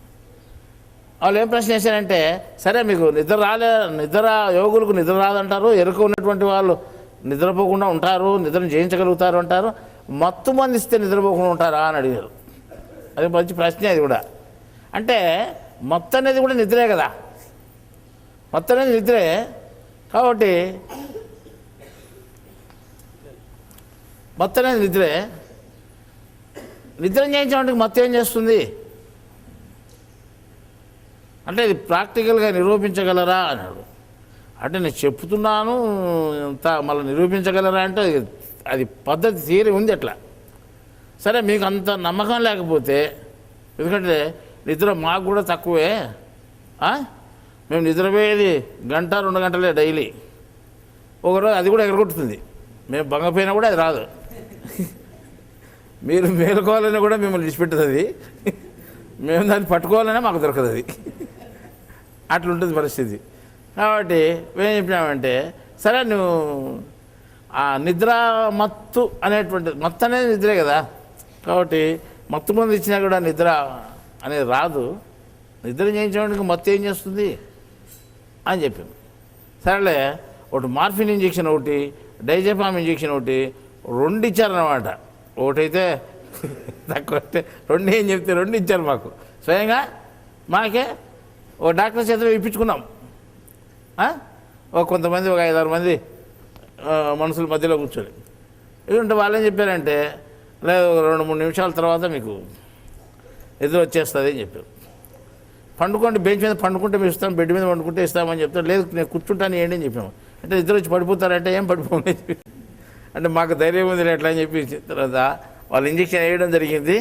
వాళ్ళు ఏం ప్రశ్న చేశారంటే, సరే మీకు నిద్ర యోగులకు నిద్ర రాదంటారు, ఎరుక ఉన్నటువంటి వాళ్ళు నిద్రపోకుండా ఉంటారు, నిద్రను జయించగలుగుతారు అంటారు, మత్తు మంది ఇస్తే నిద్రపోకుండా ఉంటారా అని అడిగారు. అది మంచి ప్రశ్నే అది కూడా. అంటే మత్తు అనేది కూడా నిద్రే కదా, మత్తు అనేది నిద్రే. కాబట్టి మత్తు అనేది నిద్రే. నిద్ర చేయించడానికి మత్తు ఏం చేస్తుంది అంటే ఇది ప్రాక్టికల్గా నిరూపించగలరా అన్నాడు. అంటే నేను చెప్తున్నాను ఇంత మళ్ళీ నిరూపించగలరా అంటే అది పద్ధతి థియరీ ఉంది అట్లా. సరే మీకు అంత నమ్మకం లేకపోతే, ఎందుకంటే నిద్ర మాకు కూడా తక్కువే, మేము నిద్రపోయేది 1-2 గంటలే డైలీ. ఒకరోజు అది కూడా ఎగరగొట్టుతుంది, మేము బంగపోయినా కూడా అది రాదు. మీరు మేలుకోవాలని కూడా మిమ్మల్ని విడిచిపెట్టదు అది, మేము దాన్ని పట్టుకోవాలనే మాకు దొరకదు అది. అట్లుంటుంది పరిస్థితి. కాబట్టి మేము చెప్పినామంటే, సరే నువ్వు ఆ నిద్ర మత్తు అనేటువంటి మత్తు అనేది నిద్రే కదా, కాబట్టి మత్తు మంది ఇచ్చినా కూడా నిద్ర అనేది రాదు. నిద్ర చేయించడానికి మత్తు ఏం చేస్తుంది అని చెప్పాము. సరేలే, ఒకటి మార్ఫిన్ ఇంజెక్షన్, ఒకటి డైజెపామ్ ఇంజెక్షన్, ఒకటి 2 ఇచ్చారన్నమాట. ఒకటైతే తక్కువ, 2 ఏం చెప్తే 2 ఇచ్చారు మాకు స్వయంగా. మాకే ఓ డాక్టర్ చేతిలో ఇప్పించుకున్నాం. కొంతమంది ఒక 5-6 మంది మనుషుల మధ్యలో కూర్చొని ఇదంటే వాళ్ళు ఏం చెప్పారంటే, లేదు 2-3 నిమిషాల తర్వాత మీకు ఎదురు వచ్చేస్తుంది అని చెప్పారు. పండుకోండి, బెంచ్ మీద పండుకుంటే మేము ఇస్తాం, బెడ్ మీద పండుకుంటే ఇస్తామని చెప్తారు. లేదు నేను కూర్చుంటాను ఏంటి అని చెప్పాము. అంటే ఇద్దరు వచ్చి పడిపోతారంటే ఏం పడిపోమని చెప్పి, అంటే మాకు ధైర్యం ఉంది ఎట్లా అని చెప్పి తర్వాత వాళ్ళు ఇంజక్షన్ వేయడం జరిగింది.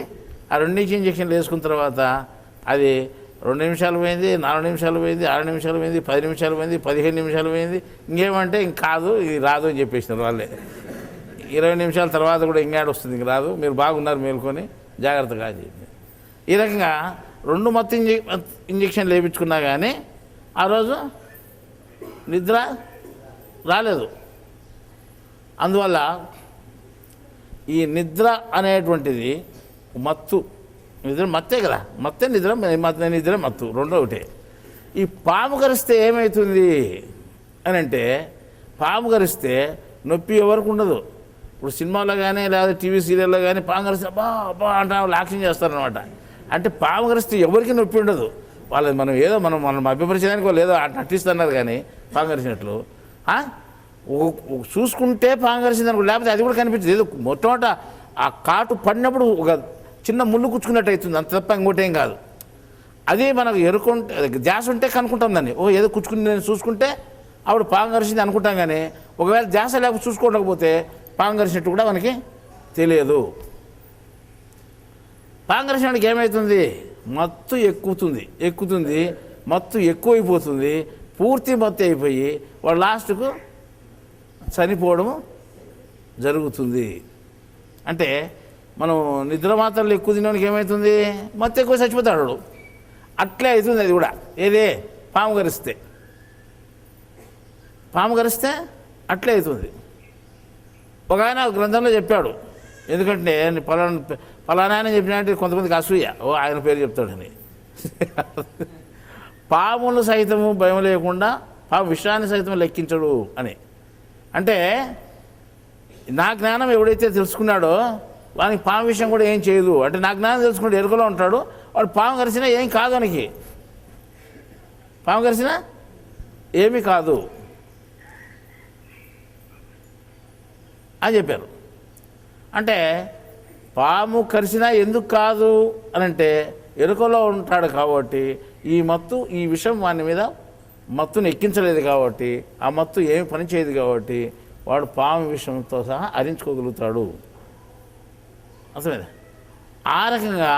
ఆ 2 ఇంజక్షన్లు వేసుకున్న తర్వాత అది 2 నిమిషాలు పోయింది, 4 నిమిషాలు పోయింది, 6 నిమిషాలు పోయింది, 10 నిమిషాలు పోయింది, 15 నిమిషాలు పోయింది. ఇంకేమంటే ఇంక కాదు, ఇది రాదు అని చెప్పేసినారు వాళ్ళే. 20 నిమిషాల తర్వాత కూడా ఇంకేడు వస్తుంది, ఇంక రాదు, మీరు బాగున్నారు మేల్కొని జాగ్రత్తగా అని చెప్పి. ఈ రకంగా 2 మత్తు ఇంజక్షన్లు వేయించుకున్నా కానీ ఆ రోజు నిద్ర రాలేదు. అందువల్ల ఈ నిద్ర అనేటువంటిది మత్తు, నిద్ర మత్తే కదా, మత్తే నిద్ర, నిద్ర మత్తు 2 ఒకటే. ఈ పాము కరిస్తే ఏమవుతుంది అని అంటే, పాము కరిస్తే నొప్పి ఎవరికి ఉండదు. ఇప్పుడు సినిమాలో కానీ లేదా టీవీ సీరియల్లో కానీ పాము కరిస్తే అబ్బా అబ్బా అంటే యాక్షన్ చేస్తారనమాట. అంటే పాము కరిస్తే ఎవరికి నొప్పి ఉండదు. వాళ్ళు మనం ఏదో మనం అభిపరిచడానికి వాళ్ళు ఏదో నటిస్తున్నారు కానీ పాము కరిచినట్లు చూసుకుంటే పాము కరిచింది అనుకో, లేకపోతే అది కూడా కనిపించదు. ఏదో మొట్టమొదట ఆ కాటు పడినప్పుడు ఒక చిన్న ముళ్ళు కుచ్చుకున్నట్టు అవుతుంది, అంత తప్ప ఇంకోటేం కాదు. అదే మనకు ఎరుకుంటే ధ్యాస ఉంటే కనుక్కుంటాం దాన్ని, ఓ ఏదో కుచ్చుకుని నేను చూసుకుంటే ఆవిడ పాము కరిచింది అనుకుంటాం. కానీ ఒకవేళ ధ్యాస లేకపోతే చూసుకోకపోతే పాము కరిచినట్టు కూడా మనకి తెలియదు. పాము కరిచినట్టుకి ఏమవుతుంది, మత్తు ఎక్కుతుంది, మత్తు ఎక్కువైపోతుంది, పూర్తి మత్తు అయిపోయి వాడు లాస్ట్కు చనిపోవడం జరుగుతుంది. అంటే మనం నిద్ర మాత్రలు ఎక్కువ తినడానికి ఏమవుతుంది, మత్తు ఎక్కువ చచ్చిపోతాడు. అట్లే అవుతుంది అది కూడా. ఏదే పాము కరిస్తే అట్లే అవుతుంది. ఒక ఆయన గ్రంథంలో చెప్పాడు, ఎందుకంటే పలానా ఆయన చెప్పినట్టు కొంతమందికి అసూయ, ఓ ఆయన పేరు చెప్తాడని. పాములు సైతము భయం లేకుండా పాము విషయాన్ని సైతం లెక్కించడు అని. అంటే నా జ్ఞానం ఎవడైతే తెలుసుకున్నాడో వానికి పాము విషయం కూడా ఏం చేయదు. అంటే నా జ్ఞానం తెలుసుకుంటే ఎరుకలో ఉంటాడు, వాడు పాము కరిచినా ఏం కాదు, వానికి పాము కరిచినా ఏమీ కాదు అని చెప్పారు. అంటే పాము కరిచినా ఎందుకు కాదు అని అంటే ఎరుకలో ఉంటాడు కాబట్టి ఈ విషం వాని మీద మత్తుని ఎక్కించలేదు కాబట్టి, ఆ మత్తు ఏమి పని చేయదు కాబట్టి వాడు పాము విషంతో సహా హరించుకోగలుగుతాడు. అర్థమైందా? ఆ రకంగా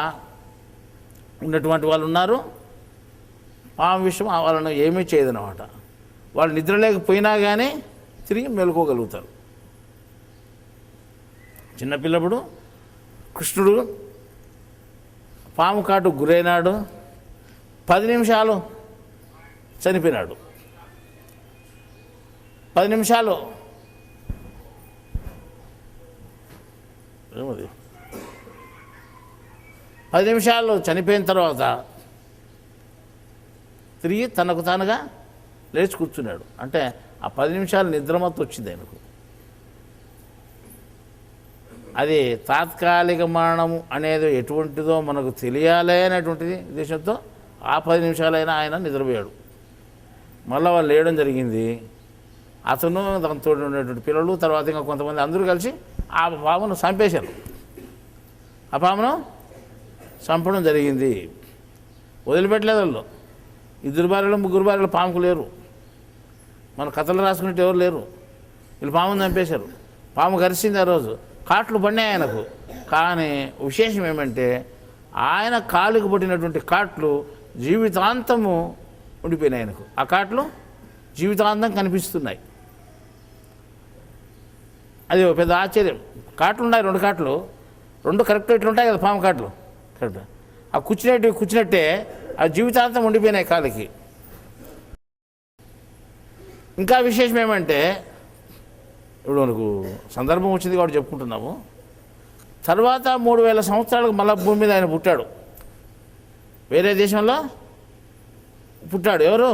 ఉన్నటువంటి వాళ్ళు ఉన్నారు. పాము విషయం వాళ్ళను ఏమీ చేయదన్నమాట. వాళ్ళు నిద్ర లేకపోయినా కానీ తిరిగి మెలుకోగలుగుతారు. చిన్నపిల్లప్పుడు కృష్ణుడు పాము కాటు గురైనాడు, 10 నిమిషాలు చనిపోయినాడు. 10 నిమిషాలు ఏమది 10 నిమిషాలు చనిపోయిన తర్వాత తిరిగి తనకు తానుగా లేచి కూర్చున్నాడు. అంటే ఆ 10 నిమిషాలు నిద్రమత్తు వచ్చింది ఆయనకు. అది తాత్కాలిక మరణము అనేది ఎటువంటిదో మనకు తెలియాలి అనేటువంటిది ఉద్దేశంతో ఆ 10 నిమిషాలైనా ఆయన నిద్రపోయాడు. మళ్ళీ వాళ్ళు లేయడం జరిగింది. అతను దాంతో ఉన్నటువంటి పిల్లలు, తర్వాత ఇంకా కొంతమంది అందరూ కలిసి ఆ పామును చంపేశారు. ఆ పామును చంపడం జరిగింది. వదిలిపెట్టలేదు వాళ్ళు. 2 భార్యలు 3 భార్యలు పాముకు లేరు. మన కథలు రాసుకున్నట్టు ఎవరు లేరు. వీళ్ళు పామును చంపేశారు. పాము కరిచింది. ఆ రోజు కాట్లు పడినాయి ఆయనకు. కానీ విశేషం ఏమంటే ఆయన కాలుకు పట్టినటువంటి కాట్లు జీవితాంతము ఉండిపోయినాయి ఆయనకు. ఆ కాట్లు జీవితాంతం కనిపిస్తున్నాయి. అది పెద్ద ఆశ్చర్యం. కాట్లు ఉన్నాయి, 2 కాట్లు, 2 కరెక్ట్ ఇట్లుంటాయి కదా పాము కాట్లు, కరెక్ట్. ఆ కూర్చున్నట్టే ఆ జీవితాంతం ఉండిపోయినాయి కాలికి. ఇంకా విశేషం ఏమంటే ఇప్పుడు మనకు సందర్భం వచ్చింది కాబట్టి చెప్పుకుంటున్నాము. తర్వాత 3000 సంవత్సరాలకు మళ్ళా భూమి మీద ఆయన పుట్టాడు. వేరే దేశంలో పుట్టాడు. ఎవరు?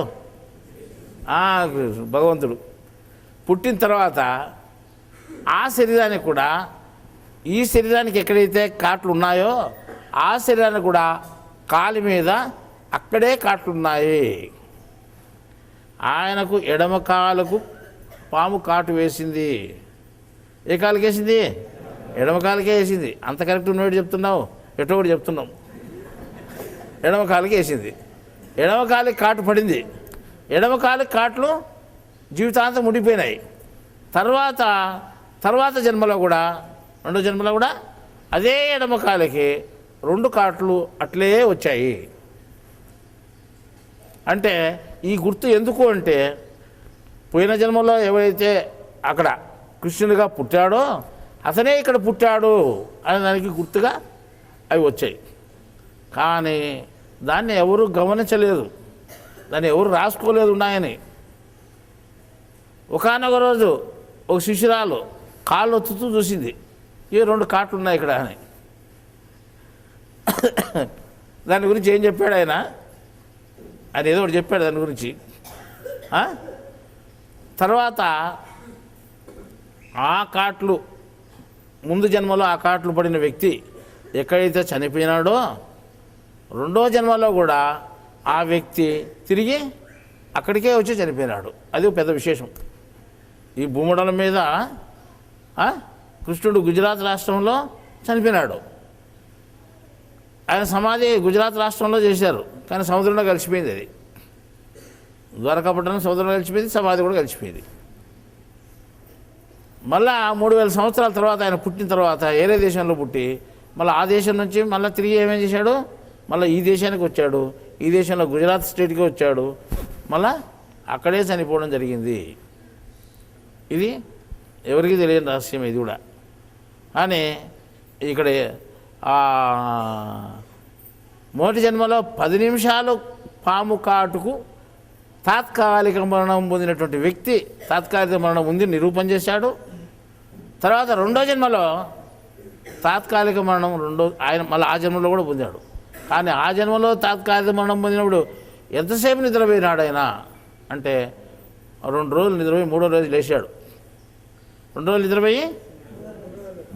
భగవంతుడు. పుట్టిన తర్వాత ఆ శరీరానికి కూడా ఈ శరీరానికి ఎక్కడైతే కాట్లు ఉన్నాయో ఆ శరీరానికి కూడా కాలి మీద అక్కడే కాట్లు ఉన్నాయి. ఆయనకు ఎడమ కాలుకు పాము కాటు వేసింది. ఏ కాలుకి వేసింది? ఎడమ కాలుకే వేసింది. అంత కరెక్ట్ ఉన్నట్టు చెప్తున్నావు, ఎటో కూడా చెప్తున్నావు. ఎడమ కాలుకి వేసింది. ఎడమ కాలుకి కాటు పడింది. ఎడమ కాలుకి కాట్లు జీవితాంతం ఉండిపోయినాయి. తర్వాత జన్మలో కూడా, 2వ జన్మలో కూడా అదే ఎడమ కాలుకి 2 కాట్లు అట్లే వచ్చాయి. అంటే ఈ గుర్తు ఎందుకు అంటే పోయిన జన్మలో ఎవరైతే అక్కడ కృష్ణుడిగా పుట్టాడో అతనే ఇక్కడ పుట్టాడు అనే దానికి గుర్తుగా అవి వచ్చాయి. కానీ దాన్ని ఎవరు గమనించలేదు, దాన్ని ఎవరు రాసుకోలేదు ఉన్నాయని. ఒకానొక రోజు ఒక శిష్యురాలు కాళ్ళు ఒత్తుతూ చూసింది, ఏ 2 కాట్లు ఉన్నాయి ఇక్కడ అని. దాని గురించి ఏం చెప్పాడు ఆయన ఏదో ఒకటి చెప్పాడు దాని గురించి. తర్వాత ఆ కాట్లు ముందు జన్మలో ఆ కాట్లు పడిన వ్యక్తి ఎక్కడైతే చనిపోయినాడో 2వ జన్మలో కూడా ఆ వ్యక్తి తిరిగి అక్కడికే వచ్చి చనిపోయినాడు. అది పెద్ద విశేషం. ఈ భూమండలం మీద కృష్ణుడు గుజరాత్ రాష్ట్రంలో చనిపోయినాడు. ఆయన సమాధి గుజరాత్ రాష్ట్రంలో చేశారు, కానీ సముద్రంలో కలిసిపోయింది. అది ద్వారకాపట్నం సముద్రంలో కలిసిపోయింది, సమాధి కూడా కలిసిపోయింది. మళ్ళా 3000 సంవత్సరాల తర్వాత ఆయన పుట్టిన తర్వాత ఏరే దేశంలో పుట్టి మళ్ళీ ఆ దేశం నుంచి మళ్ళీ తిరిగి ఏమేం చేశాడు, మళ్ళీ ఈ దేశానికి వచ్చాడు. ఈ దేశంలో గుజరాత్ స్టేట్కి వచ్చాడు, మళ్ళా అక్కడే చనిపోవడం జరిగింది. ఇది ఎవరికి తెలియని రహస్యం ఇది కూడా. కానీ ఇక్కడ మొదటి జన్మలో 10 నిమిషాలు పాము కాటుకు తాత్కాలిక మరణం పొందినటువంటి వ్యక్తి తాత్కాలిక మరణం ఉంది నిరూపణ చేశాడు. తర్వాత రెండో జన్మలో తాత్కాలిక మరణం ఆయన మళ్ళీ ఆ జన్మలో కూడా పొందాడు. కానీ ఆ జన్మలో తాత్కాలిక మరణం పొందినప్పుడు ఎంతసేపు నిద్రపోయినాడు ఆయన అంటే 2 రోజులు నిద్రపోయి 3వ రోజు లేచాడు. 2 రోజులు నిద్రపోయి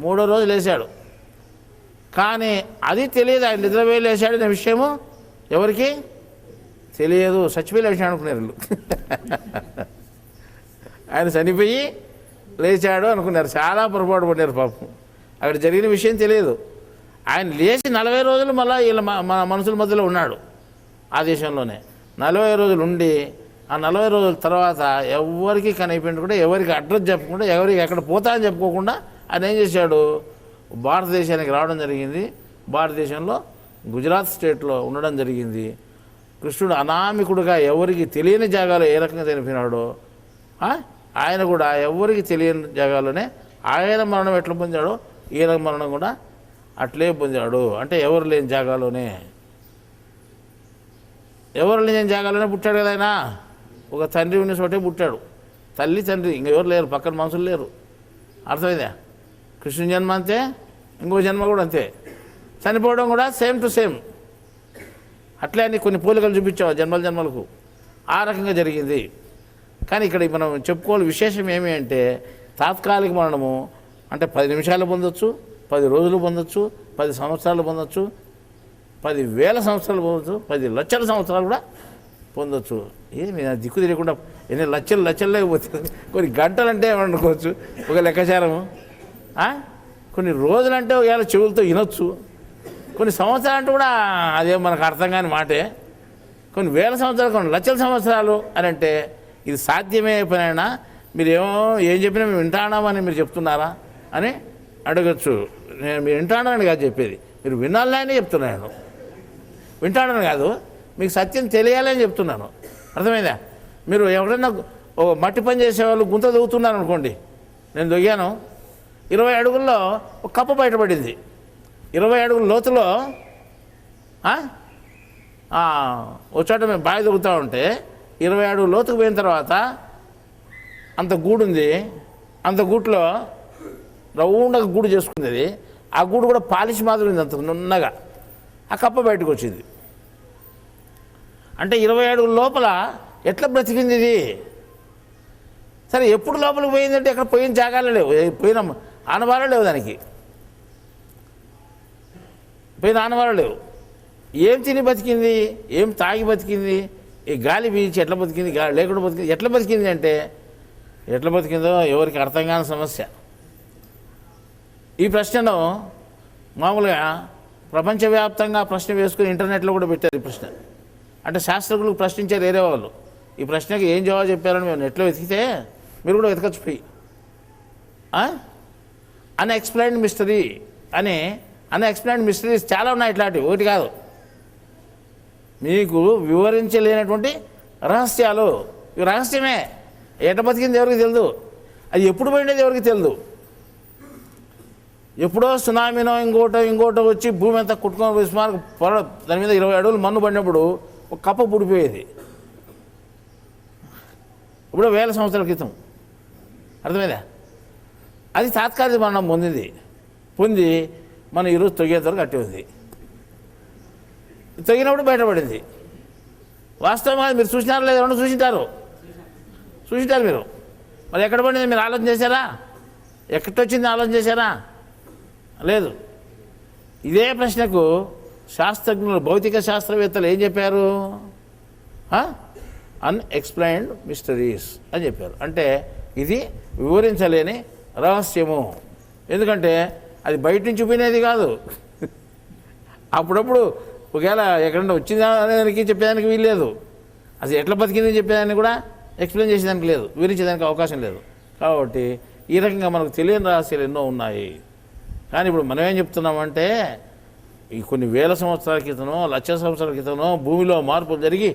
3వ రోజు లేచాడు. కానీ అది తెలియదు, ఆయన నిద్రపోయి లేచాడు అనే విషయము ఎవరికి తెలియదు. చచ్చిపోయి లేచాడు అనుకున్నారు ఆయన చనిపోయి లేచాడు అనుకున్నారు. చాలా పొరపాటు పడినారు పాపం. అక్కడ జరిగిన విషయం తెలియదు. ఆయన లేచి 40 రోజులు మళ్ళీ వీళ్ళ మన మనుషుల మధ్యలో ఉన్నాడు ఆ దేశంలోనే. 40 రోజులు ఉండి ఆ 40 రోజుల తర్వాత ఎవరికి కనిపించకుండా కూడా, ఎవరికి అడ్రస్ చెప్పకుండా, ఎవరికి ఎక్కడ పోతా అని చెప్పుకోకుండా ఆయన ఏం చేశాడు, భారతదేశానికి రావడం జరిగింది. భారతదేశంలో గుజరాత్ స్టేట్లో ఉండడం జరిగింది. కృష్ణుడు అనామికుడుగా ఎవరికి తెలియని జాగాలో ఏ రకంగా చనిపోయినాడో ఆయన కూడా ఎవరికి తెలియని జాగాలోనే ఆయన మరణం ఎట్లా పొందాడో ఈయన మరణం కూడా అట్లే పొందాడు. అంటే ఎవరు లేని జాగాలోనే, ఎవరు లేని జాగాలోనే పుట్టాడు కదా ఆయన. ఒక తండ్రి ఉన్న చోటే పుట్టాడు, తల్లి తండ్రి, ఇంకెవరు లేరు, పక్కన మనుషులు లేరు. అర్థమైందా? కృష్ణుని జన్మ అంతే, ఇంకో జన్మ కూడా అంతే, చనిపోవడం కూడా సేమ్ టు సేమ్. అట్లే అని కొన్ని పోలికలు చూపించావు జన్మలకు, ఆ రకంగా జరిగింది. కానీ ఇక్కడ మనం చెప్పుకోవాలి విశేషం ఏమి అంటే తాత్కాలిక మరణము అంటే 10 నిమిషాలు పొందొచ్చు, 10 రోజులు పొందొచ్చు, 10 సంవత్సరాలు పొందొచ్చు, 10,000 సంవత్సరాలు పొందొచ్చు, 10 లక్షల సంవత్సరాలు కూడా పొందొచ్చు. ఏమి దిక్కు తెలియకుండా ఎన్ని లక్షలు లేకపోతుంది. కొన్ని గంటలు అంటే ఏమనుకోవచ్చు ఒక లెక్కచారము, కొన్ని రోజులంటే ఒకవేళ చెవులతో వినొచ్చు, కొన్ని సంవత్సరాలు అంటే కూడా అదే మనకు అర్థం కాని మాటే. కొన్ని వేల సంవత్సరాలు, కొన్ని లక్షల సంవత్సరాలు అని అంటే ఇది సాధ్యమే పనైనా మీరు ఏం చెప్పినా మేము వింటానామని మీరు చెప్తున్నారా అని అడగచ్చు. నేను మీరు వింటానని కాదు చెప్పేది, మీరు వినాలని అని చెప్తున్నాను. వింటానని కాదు, మీకు సత్యం తెలియాలని చెప్తున్నాను. అర్థమైందా? మీరు ఎవరైనా మట్టి పని చేసేవాళ్ళు గుంత దొగుతున్నారు అనుకోండి, నేను దొగ్గాను, 20 అడుగుల్లో ఒక కప్ప బయటపడింది. 20 అడుగుల లోతులో వచ్చాట మేము బావి దొరుకుతూ ఉంటే 20 అడుగుల లోతుకు పోయిన తర్వాత అంత గూడు ఉంది. అంత గూట్లో రౌండ్గా గూడు చేసుకునేది. ఆ గూడు కూడా పాలిష్ మాదిరి ఉంది, అంత నున్నగా. ఆ కప్ప బయటకు వచ్చింది. అంటే 20 అడుగుల లోపల ఎట్లా బ్రతికింది ఇది? సరే, ఎప్పుడు లోపలికి పోయిందంటే ఎక్కడ పోయిన జాగాలు లేవు, పోయిన ఆనవాళ్ళు లేవు, దానికి పోయిన ఆనవాళ్ళు లేవు. ఏం తిని బతికింది, ఏం తాగి బతికింది, ఈ గాలి పీల్చి ఎట్లా బతికింది, గాలి లేకుండా బతికింది, ఎట్లా బతికింది అంటే ఎట్లా బతికిందో ఎవరికి అర్థం కాని సమస్య. ఈ ప్రశ్నను మామూలుగా ప్రపంచవ్యాప్తంగా ప్రశ్న వేసుకుని ఇంటర్నెట్లో కూడా పెట్టారు ఈ ప్రశ్న. అంటే శాస్త్రజ్ఞులకు ప్రశ్నించారు వేరే వాళ్ళు. ఈ ప్రశ్నకి ఏం జవాబు చెప్పారని మేము నెట్లో వెతికితే మీరు కూడా వెతకచ్చు పోయి. అన్ఎక్స్ప్లెయిన్డ్ మిస్టరీ అని, అన్ఎక్స్ప్లెయిన్డ్ మిస్టరీస్ చాలా ఉన్నాయి. ఇట్లాంటివి ఒకటి కాదు, మీకు వివరించలేనటువంటి రహస్యాలు. ఇవి రహస్యమే. ఎట బతికింది ఎవరికి తెలియదు, అది ఎప్పుడు పోయిండేది ఎవరికి తెలియదు. ఎప్పుడో సునామీనో ఇంకోటో వచ్చి భూమి అంతా కుట్టుకొని విస్మార్ దాని మీద 20 అడుగులు మన్ను పడినప్పుడు ఒక కప్ప పుడిపోయేది. ఇప్పుడు 1000 సంవత్సరాల క్రితం. అర్థమైందా? అది తాత్కాలిక మరణం పొంది మనం ఈరోజు తొగేంతవరకు అట్టే ఉంది. తగినప్పుడు బయటపడింది. వాస్తవంగా మీరు చూసినారు లేదా? ఎవరైనా చూసింటారు మీరు. మరి ఎక్కడ పడింది మీరు ఆలోచన చేశారా? ఎక్కడొచ్చింది ఆలోచన చేశారా? లేదు. ఇదే ప్రశ్నకు శాస్త్రజ్ఞులు, భౌతిక శాస్త్రవేత్తలు ఏం చెప్పారు? అన్ఎక్స్ప్లెయిన్డ్ మిస్టరీస్ అని చెప్పారు. అంటే ఇది వివరించలేని రహస్యము. ఎందుకంటే అది బయట నుంచి వినేది కాదు, అప్పుడప్పుడు ఒకవేళ ఎక్కడన్నా వచ్చిందా అనేదానికి చెప్పేదానికి వీల్లేదు, అసలు ఎట్లా బతికిందని చెప్పేదాన్ని కూడా ఎక్స్ప్లెయిన్ చేసేదానికి లేదు, వివరించేదానికి అవకాశం లేదు. కాబట్టి ఈ రకంగా మనకు తెలియని రహస్యాలు ఎన్నో ఉన్నాయి. కానీ ఇప్పుడు మనం ఏం చెప్తున్నామంటే ఈ కొన్ని వేల సంవత్సరాల క్రితమో లక్షల సంవత్సరాల క్రితమో భూమిలో మార్పులు జరిగి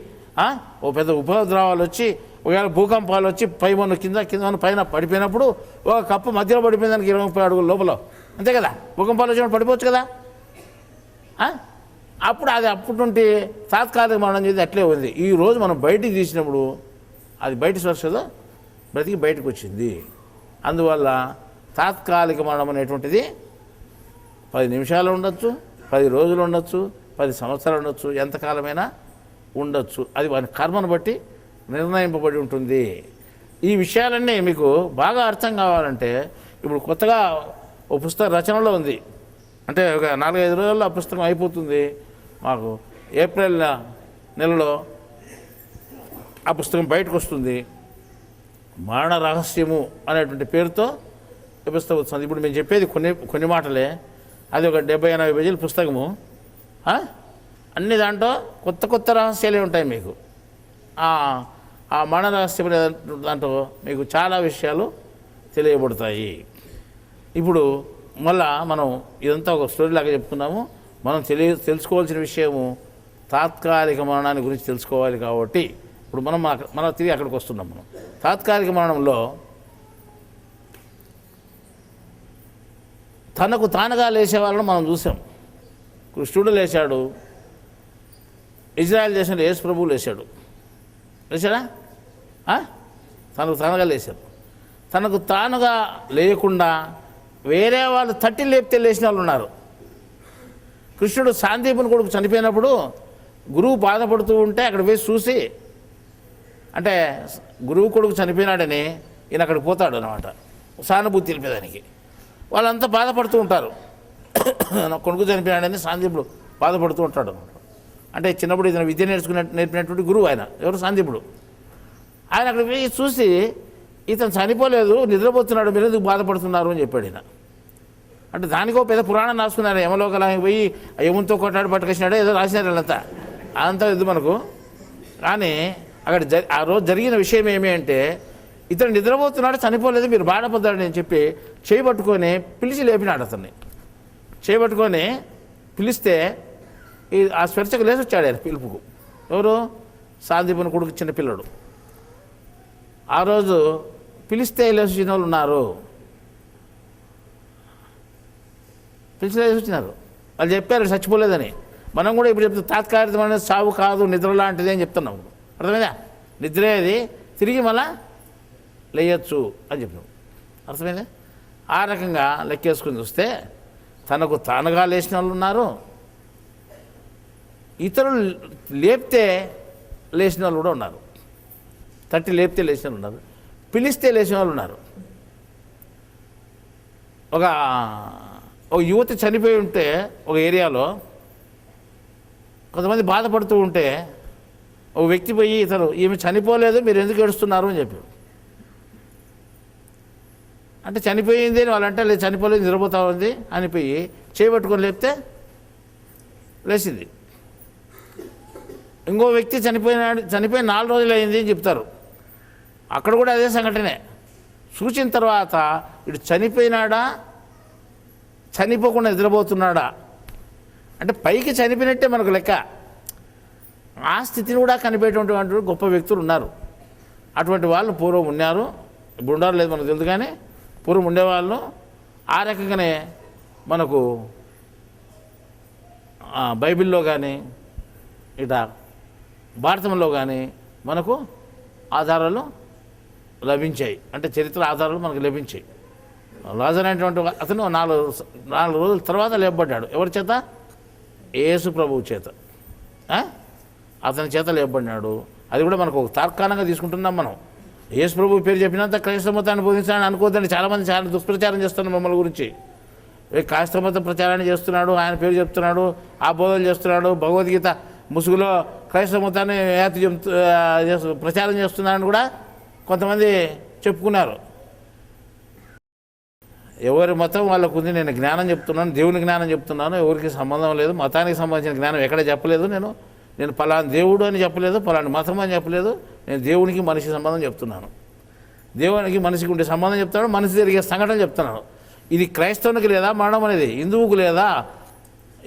ఓ పెద్ద ఉపద్రవాలు వచ్చి ఒకవేళ భూకంపాలు వచ్చి పైమన్ను కింద పైన పడిపోయినప్పుడు ఒక కప్పు మధ్యలో పడిపోయింది దానికి 20-30 అడుగుల లోపల, అంతే కదా. భూకంపాలు వచ్చినప్పుడు పడిపోవచ్చు కదా. అప్పుడు అది అప్పటి నుండి తాత్కాలిక మరణం చేసి అట్లే ఉంది. ఈరోజు మనం బయటికి తీసినప్పుడు అది బయట స్పర్శలో బ్రతికి బయటకు వచ్చింది. అందువల్ల తాత్కాలిక మరణం అనేటువంటిది 10 నిమిషాలు ఉండొచ్చు, 10 రోజులు ఉండొచ్చు, 10 సంవత్సరాలు ఉండొచ్చు, ఎంతకాలమైనా ఉండొచ్చు. అది వాని కర్మను బట్టి నిర్ణయింపబడి ఉంటుంది. ఈ విషయాలన్నీ మీకు బాగా అర్థం కావాలంటే ఇప్పుడు కొత్తగా ఓ పుస్తక రచనలో ఉంది, అంటే ఒక 4-5 రోజుల్లో ఆ పుస్తకం అయిపోతుంది. మాకు ఏప్రిల్ నెలలో ఆ పుస్తకం బయటకు వస్తుంది. మరణ రహస్యము అనేటువంటి పేరుతో ఈ పుస్తకం వస్తుంది. ఇప్పుడు మేము చెప్పేది కొన్ని మాటలే, అది ఒక 70-80 పేజీల పుస్తకము. అన్ని దాంట్లో కొత్త రహస్యాలే ఉంటాయి మీకు. ఆ మరణ రహస్యం దాంట్లో మీకు చాలా విషయాలు తెలియబడతాయి. ఇప్పుడు మళ్ళా మనం ఇదంతా ఒక స్టోరీ లాగా చెప్తున్నాము. మనం తెలుసుకోవాల్సిన విషయము తాత్కాలిక మరణాన్ని గురించి తెలుసుకోవాలి. కాబట్టి ఇప్పుడు మనం తిరిగి అక్కడికి వస్తున్నాం. మనం తాత్కాలిక మరణంలో తనకు తానుగా లేచే వాళ్ళని మనం చూసాం. కృష్ణుడు లేచాడు, ఇజ్రాయెల్ దేశంలో యేసు ప్రభువు లేచాడా? తనకు తానుగా లేచాడు. తనకు తానుగా లేకుండా వేరే వాళ్ళు తట్టి లేపితే లేచిన వాళ్ళు ఉన్నారు. కృష్ణుడు సాందీపుని కొడుకు చనిపోయినప్పుడు గురువు బాధపడుతూ ఉంటే అక్కడ వేసి చూసి, అంటే గురువు కొడుకు చనిపోయినాడని ఈయన అక్కడికి పోతాడు అన్నమాట, సానుభూతి తెలిపేదానికి. వాళ్ళంతా బాధపడుతూ ఉంటారు. కొడుకు చనిపోయినాడని సాందీపుడు బాధపడుతూ ఉంటాడు అనమాట. అంటే చిన్నప్పుడు ఇతను విద్య నేర్పినటువంటి గురువు ఆయన, ఎవరు? సాందీపుడు. ఆయన అక్కడికి పోయి చూసి, ఇతను చనిపోలేదు, నిద్రపోతున్నాడు, మీరు ఎందుకు బాధపడుతున్నారు అని చెప్పాడు ఈయన. అంటే దానికో పెద్ద పురాణం రాసుకున్నారు. యమలోకలానికి పోయి యమునితో కొట్టాడు పట్టుకొచ్చినాడో ఏదో రాసినారు వాళ్ళంతా. అదంతా ఇది మనకు. కానీ అక్కడ ఆ రోజు జరిగిన విషయం ఏమి అంటే, ఇతను నిద్రపోతున్నాడు, చనిపోలేదు, మీరు బాధపడ్డాడు అని చెప్పి చేయబట్టుకొని పిలిచి లేపినాడు. అతన్ని చేయబట్టుకొని పిలిస్తే ఆ స్పర్శకు లేచి వచ్చాడు ఆయన పిలుపుకు. ఎవరు? సాందీపుని కొడుకు చిన్న పిల్లడు. ఆ రోజు పిలిస్తే లేచి వచ్చిన వాళ్ళు ఉన్నారు. పిలిచి లేచి వచ్చినారు. వాళ్ళు చెప్పారు చచ్చిపోలేదని. మనం కూడా ఇప్పుడు చెప్తాం తాత్కాలికమైన సావు కాదు, నిద్ర లాంటిది అని చెప్తున్నాం. అర్థమైందా? నిద్రే అది, తిరిగి మళ్ళా లేయచ్చు అని చెప్పినాం. అర్థమైందా? ఆ రకంగా లెక్కేసుకుని చూస్తే తనకు తానుగా లేచిన వాళ్ళు ఉన్నారు, ఇతరులు లేపితే లేచిన వాళ్ళు కూడా ఉన్నారు. తట్టి లేపితే లేచిన వాళ్ళు ఉన్నారు, పిలిస్తే లేచిన వాళ్ళు ఉన్నారు. ఒక యువతి చనిపోయి ఉంటే ఒక ఏరియాలో కొంతమంది బాధపడుతూ ఉంటే ఒక వ్యక్తి పోయి ఇతను ఈమె చనిపోలేదు, మీరు ఎందుకు ఏడుస్తున్నారు అని చెప్పి. అంటే చనిపోయింది అని వాళ్ళంటే లేదు, చనిపోలేదు, నిద్రపోతా ఉంది అని పోయి చేయబట్టుకొని లేపితే లేచింది. ఇంకో వ్యక్తి చనిపోయిన 4 రోజులు అయింది అని చెప్తారు. అక్కడ కూడా అదే సంఘటనే. చూసిన తర్వాత ఇటు చనిపోయినాడా, చనిపోకుండా నిద్రపోతున్నాడా అంటే పైకి చనిపోయినట్టే మనకు లెక్క. ఆ స్థితిని కూడా కనిపెట్టేటువంటి గొప్ప వ్యక్తులు ఉన్నారు. అటువంటి వాళ్ళు పూర్వం ఉన్నారు, ఇప్పుడు ఉండారు లేదు మనకు తెలుసు, కానీ పూర్వం ఉండేవాళ్ళు. ఆ రకంగానే మనకు బైబిల్లో కానీ ఇట భారతంలో కానీ మనకు ఆధారాలు లభించాయి. అంటే చరిత్ర ఆధారాలు మనకు లభించాయి. లాజర్ అనేటువంటి అతను 4 రోజుల తర్వాత లేపబడ్డాడు. ఎవరి చేత? యేసు ప్రభువు చేత. అతని చేత లేపబడినాడు. అది కూడా మనకు ఒక తార్కాణంగా తీసుకుంటున్నాం మనం. యేసు ప్రభు పేరు చెప్పినంత క్రైస్తవ మతాన్ని బోధించాలని అనుకోవద్దండి. చాలామంది చాలా దుష్ప్రచారం చేస్తున్నారు మమ్మల్ని గురించి. క్రైస్తవ మతం ప్రచారాన్ని చేస్తున్నాడు, ఆయన పేరు చెప్తున్నాడు, ఆ బోధనలు చేస్తున్నాడు, భగవద్గీత ముసుగులో క్రైస్తవ మతాన్ని ప్రచారం చేస్తున్నారని కూడా కొంతమంది చెప్పుకున్నారు. ఎవరి మతం వాళ్ళకు ఉంది. నేను జ్ఞానం చెప్తున్నాను, దేవుని జ్ఞానం చెప్తున్నాను. ఎవరికి సంబంధం లేదు, మతానికి సంబంధించిన జ్ఞానం ఎక్కడ చెప్పలేదు. నేను పలానా దేవుడు అని చెప్పలేదు, పలానా మతం అని చెప్పలేదు. నేను దేవునికి మనిషి సంబంధం చెప్తున్నాను, దేవునికి మనిషికి ఉండే సంబంధం చెప్తాను, మనిషి జరిగే సంఘటన చెప్తున్నాను. ఇది క్రైస్తవునికి లేదా మరణం అనేది, హిందువుకు లేదా,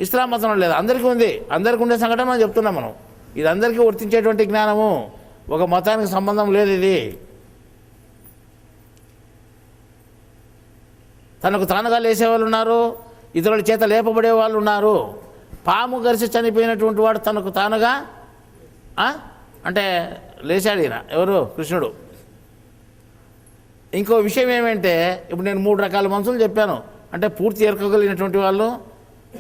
ఇస్లాం మతంలో లేదా, అందరికీ ఉంది. అందరికీ ఉండే సంఘటన మనం చెప్తున్నాం. మనం ఇది అందరికీ వర్తించేటువంటి జ్ఞానము, ఒక మతానికి సంబంధం లేదు. ఇది తనకు తానుగా లేసేవాళ్ళు ఉన్నారు, ఇతరుల చేత లేపబడే వాళ్ళు ఉన్నారు. పాము గరిచి చనిపోయినటువంటి వాడు తనకు తానుగా అంటే లేచాడు. ఈయన ఎవరు? కృష్ణుడు. ఇంకో విషయం ఏమంటే, ఇప్పుడు నేను 3 రకాల మనుషులు చెప్పాను. అంటే పూర్తి ఎరుకగలిగినటువంటి వాళ్ళు,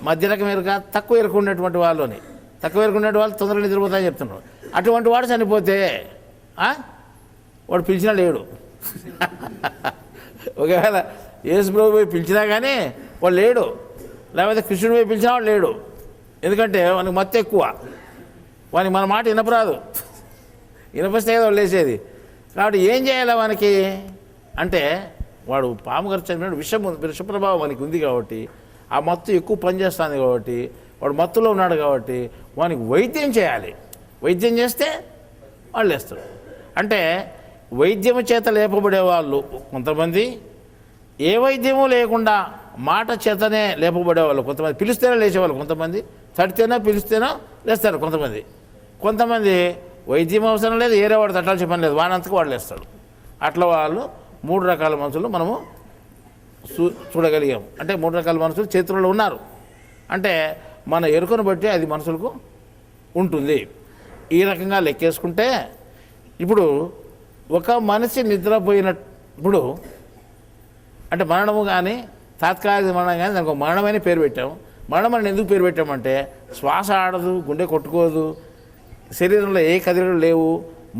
మధ్య రకం ఎరుక, తక్కువ ఎరుక ఉన్నటువంటి వాళ్ళు అని. తక్కువ ఎరుక ఉన్నటువంటి వాళ్ళు తొందరగా నిద్రపోతాయని చెప్తున్నాడు. అటువంటి వాడు చనిపోతే వాడు పిలిచినా లేడు. ఒకవేళ యేసు ప్రభు పోయి పిలిచినా కానీ వాడు లేడు, లేకపోతే కృష్ణుడు పోయి పిలిచినా వాడు లేడు. ఎందుకంటే వానికి మత్తు ఎక్కువ, వానికి మన మాట వినపరాదు, వినపిస్తే కదా వాళ్ళు లేచేది. కాబట్టి ఏం చేయాలి వానికి అంటే, వాడు పాము ఖర్చు విష ప్రభావం వానికి ఉంది కాబట్టి, ఆ మత్తు ఎక్కువ పనిచేస్తుంది కాబట్టి, వాడు మత్తులో ఉన్నాడు కాబట్టి వానికి వైద్యం చేయాలి. వైద్యం చేస్తే వాళ్ళు లేస్తారు. అంటే వైద్యము చేత లేపబడే వాళ్ళు కొంతమంది, ఏ వైద్యము లేకుండా మాట చేతనే లేపబడేవాళ్ళు కొంతమంది, పిలిస్తేనే లేచేవాళ్ళు కొంతమంది, తడితేనో పిలిస్తేనో లేస్తారు కొంతమంది. కొంతమంది వైద్యం అవసరం లేదు, ఏరేవాడు తట్టాల్సిన పని లేదు, వానంతకు వాడు లేస్తాడు. అట్లా వాళ్ళు 3 రకాల మనుషులు మనము చూడగలిగాం. అంటే 3 రకాల మనుషులు చరిత్రలో ఉన్నారు. అంటే మన ఎరుకను బట్టి అది మనుషులకు ఉంటుంది. ఈ రకంగా లెక్కేసుకుంటే, ఇప్పుడు ఒక మనిషి నిద్రపోయినప్పుడు అంటే మరణము కానీ తాత్కాలిక మరణం కానీ దానికి ఒక మరణమైన పేరు పెట్టాము. మరణం అని ఎందుకు పేరు పెట్టామంటే, శ్వాస ఆడదు, గుండె కొట్టుకోదు, శరీరంలో ఏ కదలికలు లేవు,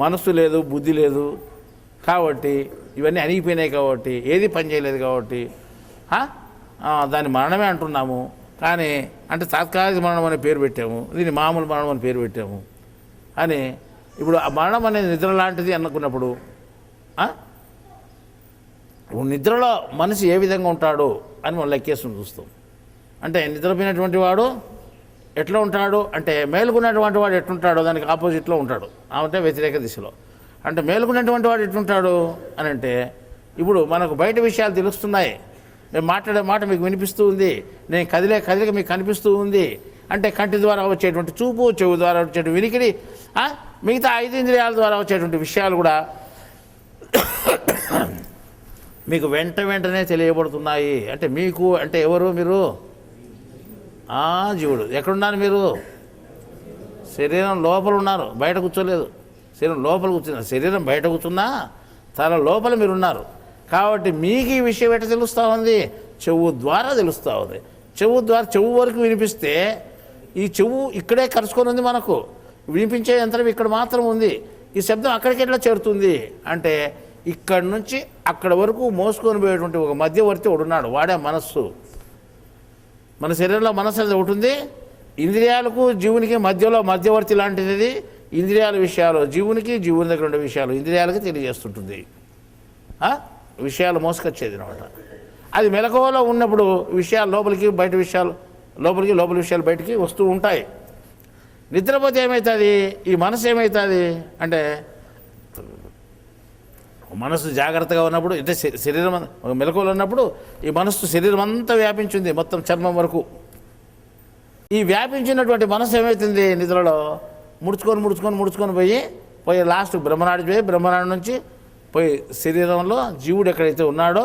మనస్సు లేదు, బుద్ధి లేదు, కాబట్టి ఇవన్నీ అణిగిపోయినాయి కాబట్టి, ఏది పని చేయలేదు కాబట్టి దాన్ని మరణమే అంటున్నాము. కానీ అంటే తాత్కాలిక మరణం అనే పేరు పెట్టాము, దీన్ని మామూలు మరణం అని పేరు పెట్టాము అని. ఇప్పుడు ఆ మరణం అనేది నిద్ర లాంటిది అనుకున్నప్పుడు, నిద్రలో మనిషి ఏ విధంగా ఉంటాడు అని మనం లెక్కేసుకుని చూస్తాం. అంటే నిద్రపోయినటువంటి వాడు ఎట్లా ఉంటాడు అంటే, మేలుకున్నటువంటి వాడు ఎట్లుంటాడో దానికి ఆపోజిట్లో ఉంటాడు, అంటే వ్యతిరేక దిశలో. అంటే మేలుకున్నటువంటి వాడు ఎట్లుంటాడు అని అంటే, ఇప్పుడు మనకు బయట విషయాలు తెలుస్తున్నాయి, మేము మాట్లాడే మాట మీకు వినిపిస్తూ ఉంది, నేను కదిలిక మీకు కనిపిస్తూ ఉంది. అంటే కంటి ద్వారా వచ్చేటువంటి చూపు, చెవు ద్వారా వచ్చేటువంటి వినికిడి, మిగతా 5 ఇంద్రియాల ద్వారా వచ్చేటువంటి విషయాలు కూడా మీకు వెంటనే తెలియబడుతున్నాయి. అంటే మీకు అంటే ఎవరు? మీరు జీవుడు. ఎక్కడున్నారు మీరు? శరీరం లోపల ఉన్నారు, బయట కూర్చోలేదు. శరీరం లోపల కూర్చున్నారు. శరీరం బయట కూర్చున్నా తల లోపల మీరు ఉన్నారు. కాబట్టి మీకు ఈ విషయం ఎట్లా తెలుస్తూ ఉంది? చెవు ద్వారా తెలుస్తూ ఉంది. చెవు వరకు వినిపిస్తే, ఈ చెవు ఇక్కడే కరుచుకొని ఉంది, మనకు వినిపించే యంత్రం ఇక్కడ మాత్రం ఉంది. ఈ శబ్దం అక్కడికి ఎట్లా చేరుతుంది అంటే, ఇక్కడి నుంచి అక్కడ వరకు మోసుకొని పోయేటువంటి ఒక మధ్యవర్తి ఒకడున్నాడు, వాడే మనస్సు. మన శరీరంలో మనస్సు అనేది ఒకటి ఉంది. ఇంద్రియాలకు జీవునికి మధ్యలో మధ్యవర్తి లాంటిది. ఇంద్రియాల విషయాలు జీవునికి, జీవుని దగ్గర ఉండే విషయాలు ఇంద్రియాలకి తెలియజేస్తుంటుంది, విషయాలు మోసుకొచ్చేది అనమాట. అది మెలకువలో ఉన్నప్పుడు విషయాలు లోపల విషయాలు బయటికి వస్తూ ఉంటాయి. నిద్రపోతే ఏమవుతుంది? ఈ మనసు ఏమవుతుంది అంటే, మనసు జాగ్రత్తగా ఉన్నప్పుడు, అంటే శరీరం మెలకువలో ఉన్నప్పుడు ఈ మనస్సు శరీరం అంతా వ్యాపించింది, మొత్తం చర్మం వరకు. ఈ వ్యాపించినటువంటి మనసు ఏమవుతుంది? నిద్రలో ముడుచుకొని పోయి లాస్ట్ బ్రహ్మనాడి నుంచి పోయి శరీరంలో జీవుడు ఎక్కడైతే ఉన్నాడో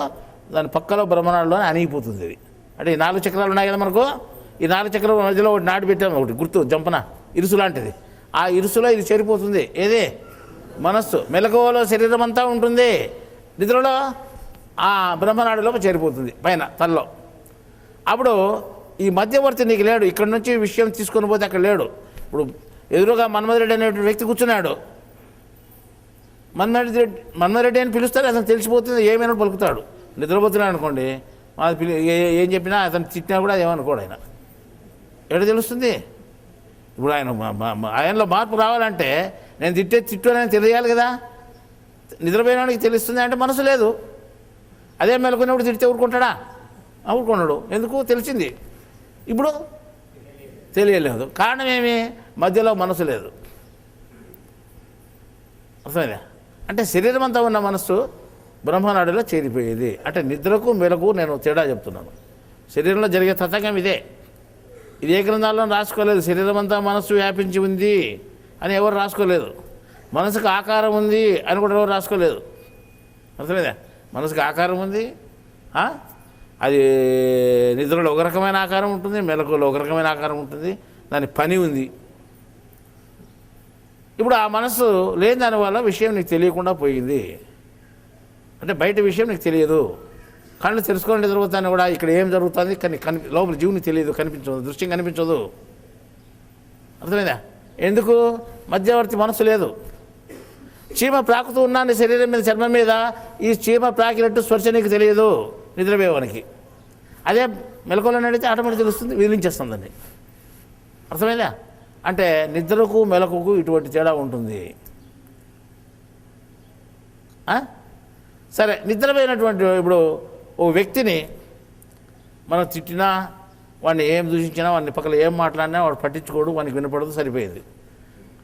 దాని పక్కలో బ్రహ్మనాడిలోనే అణిగిపోతుంది. అది అంటే ఈ 4 చక్రాలు ఉన్నాయి కదా మనకు. ఈ 4 చక్రాల మధ్యలో ఒకటి నాటి పెట్టాము, ఒకటి గుర్తు జంపన ఇరుసు లాంటిది. ఆ ఇరుసులో ఇది చేరిపోతుంది. ఏది? మనస్సు. మెలకువలో శరీరం అంతా ఉంటుంది, నిద్రలో ఆ బ్రహ్మనాడిలో చేరిపోతుంది పైన తలలో. అప్పుడు ఈ మధ్యవర్తి నీకు లేడు, ఇక్కడ నుంచి విషయం తీసుకొని పోతే అక్కడ లేడు. ఇప్పుడు ఎదురుగా మన్మథరెడ్డి అనేటువంటి వ్యక్తి కూర్చున్నాడు. మన్మథరెడ్డి అని పిలుస్తారు, అతను తెలిసిపోతుంది, ఏమైనా పలుకుతాడు. నిద్రపోతున్నాడు అనుకోండి, ఏం చెప్పినా అతను తిట్టినా కూడా ఏమనుకోడు ఆయన. ఎక్కడ తెలుస్తుంది? ఇప్పుడు ఆయనలో మార్పు రావాలంటే నేను తిట్టు అని తెలియాలి కదా. నిద్రపోయినానికి తెలుస్తుంది అంటే మనసు లేదు. అదే మెలకున్నప్పుడు తిడితే ఊరుకుంటాడా? అప్పుడు కొన్నాడు. ఎందుకు? తెలిసింది. ఇప్పుడు తెలియలేదు. కారణం ఏమి? మధ్యలో మనసు లేదు. అర్థమైందా? అంటే శరీరం అంతా ఉన్న మనస్సు బ్రహ్మనాడిలో చేరిపోయేది. అంటే నిద్రకు మెలకు నేను తేడా చెప్తున్నాను. శరీరంలో జరిగే తతంగం ఇదే. ఇది ఏ గ్రంథాల్లో రాసుకోలేదు. శరీరం అంతా మనస్సు వ్యాపించి ఉంది అని ఎవరు రాసుకోలేదు. మనసుకు ఆకారం ఉంది అని కూడా ఎవరు రాసుకోలేదు. అర్థమైందా? మనసుకు ఆకారం ఉంది. అది నిద్రలో ఒక రకమైన ఆకారం ఉంటుంది, మెలకులో ఒక రకమైన ఆకారం ఉంటుంది. దాని పని ఉంది. ఇప్పుడు ఆ మనసు లేని దానివల్ల విషయం నీకు తెలియకుండా పోయింది. అంటే బయట విషయం నీకు తెలియదు. కళ్ళు తెలుసుకొని నిద్రపోతాను కూడా ఇక్కడ ఏం జరుగుతుంది కానీ లోపల జీవునికి తెలియదు, కనిపించదు, దృశ్యం కనిపించదు. అర్థమైందా? ఎందుకు? మధ్యవర్తి మనసు లేదు. చీమ ప్రాకుతూ ఉన్నా నీ శరీరం మీద, చర్మం మీద ఈ చీమ ప్రాకినట్టు స్పర్శ నీకు తెలియదు నిద్రపోయేవానికి. అదే మెలకువలో నడితే ఆటోమేటిక్ తెలుస్తుంది, విదిలించేస్తుందండి. అర్థమైందా? అంటే నిద్రకు మెలకుకు ఇటువంటి తేడా ఉంటుంది. సరే, నిద్రపోయినటువంటి ఇప్పుడు ఓ వ్యక్తిని మనం తిట్టినా, వాడిని ఏం దూషించినా, వాడిని పక్కన ఏం మాట్లాడినా వాడు పట్టించుకోడు, వానికి వినపడదు, సరిపోయింది.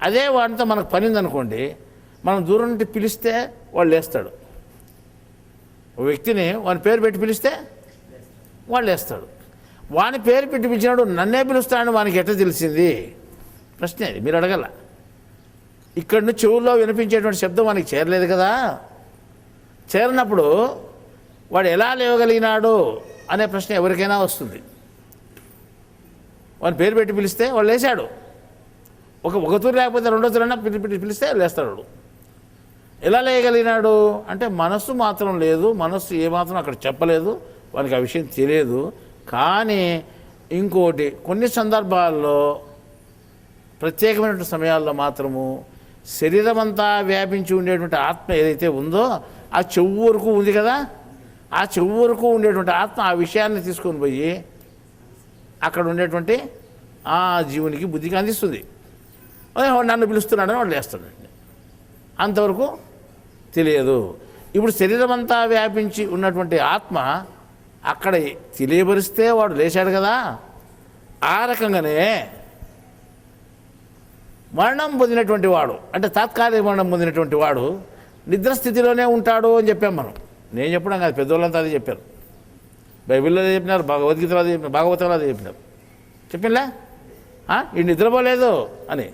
అదే వాడితో మనకు పని ఉందనుకోండి, మనం దూరం నుండి పిలిస్తే వాడు లేస్తాడు. ఓ వ్యక్తిని వాని పేరు పెట్టి పిలిస్తే వాడు లేస్తాడు. వాని పేరు పెట్టి పిలిచినాడు నన్నే పిలుస్తాడని వానికి ఎట్లా తెలిసింది? ప్రశ్న అది మీరు అడగల. ఇక్కడి నుంచి చెవుల్లో వినిపించేటువంటి శబ్దం వానికి చేరలేదు కదా. చేరినప్పుడు వాడు ఎలా లేవగలిగినాడు అనే ప్రశ్న ఎవరికైనా వస్తుంది. వాని పేరు పెట్టి పిలిస్తే వాడు లేచాడు. ఒక తూరు లేకపోతే రెండో తూరైనా పిలిస్తే లేస్తాడు. ఎలా లేయగలిగినాడు అంటే మనస్సు మాత్రం లేదు, మనస్సు ఏమాత్రం అక్కడ చెప్పలేదు, వానికి ఆ విషయం తెలియదు. కానీ ఇంకోటి, కొన్ని సందర్భాల్లో ప్రత్యేకమైనటువంటి సమయాల్లో మాత్రము శరీరం అంతా వ్యాపించి ఉండేటువంటి ఆత్మ ఏదైతే ఉందో ఆ చెవు వరకు ఉంది కదా, ఆ చెవు వరకు ఉండేటువంటి ఆత్మ ఆ విషయాన్ని తీసుకొని పోయి అక్కడ ఉండేటువంటి ఆ జీవునికి బుద్ధికి అందిస్తుంది. నన్ను పిలుస్తున్నాడని వాడు లేస్తాడండి. అంతవరకు తెలియదు. ఇప్పుడు శరీరం అంతా వ్యాపించి ఉన్నటువంటి ఆత్మ అక్కడ తెలియబరిస్తే వాడు లేచాడు కదా. ఆ రకంగానే మరణం పొందినటువంటి వాడు, అంటే తాత్కాలిక మరణం పొందినటువంటి వాడు నిద్రస్థితిలోనే ఉంటాడు అని చెప్పాం మనం. నేను చెప్పడం కాదు, పెద్దోళ్ళంతా అదే చెప్పారు. బైబిల్లో అదే చెప్పినారు, భగవద్గీతలో అదే చెప్పినారు, భాగవతంలో అదే చెప్పినారు. చెప్పిందా? ఈ నిద్రపోలేదు అని.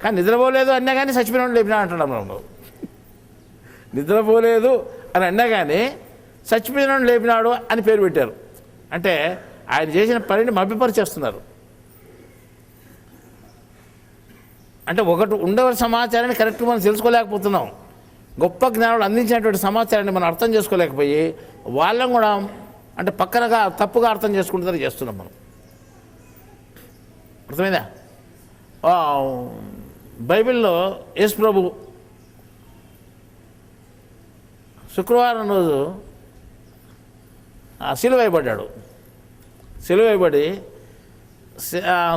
కానీ నిద్రపోలేదు అన్నా కానీ చచ్చిపోయిన లేపినా అంటున్నాం మనం. నిద్రపోలేదు అని అన్నా కానీ చచ్చిపోయిన లేపినాడు అని పేరు పెట్టారు. అంటే ఆయన చేసిన పనిని మభ్యపరిచేస్తున్నారు. అంటే ఒకటి ఉండవలసిన సమాచారాన్ని కరెక్ట్గా మనం తెలుసుకోలేకపోతున్నాం. గొప్ప జ్ఞానాలు అందించినటువంటి సమాచారాన్ని మనం అర్థం చేసుకోలేకపోయి వాళ్ళని కూడా అంటే పక్కనగా తప్పుగా అర్థం చేసుకుంటుందని చేస్తున్నాం మనం. అర్థమైందా? బైబిల్లో యేసు ప్రభు శుక్రవారం రోజు సిలువైపడ్డాడు. సిలువైపడి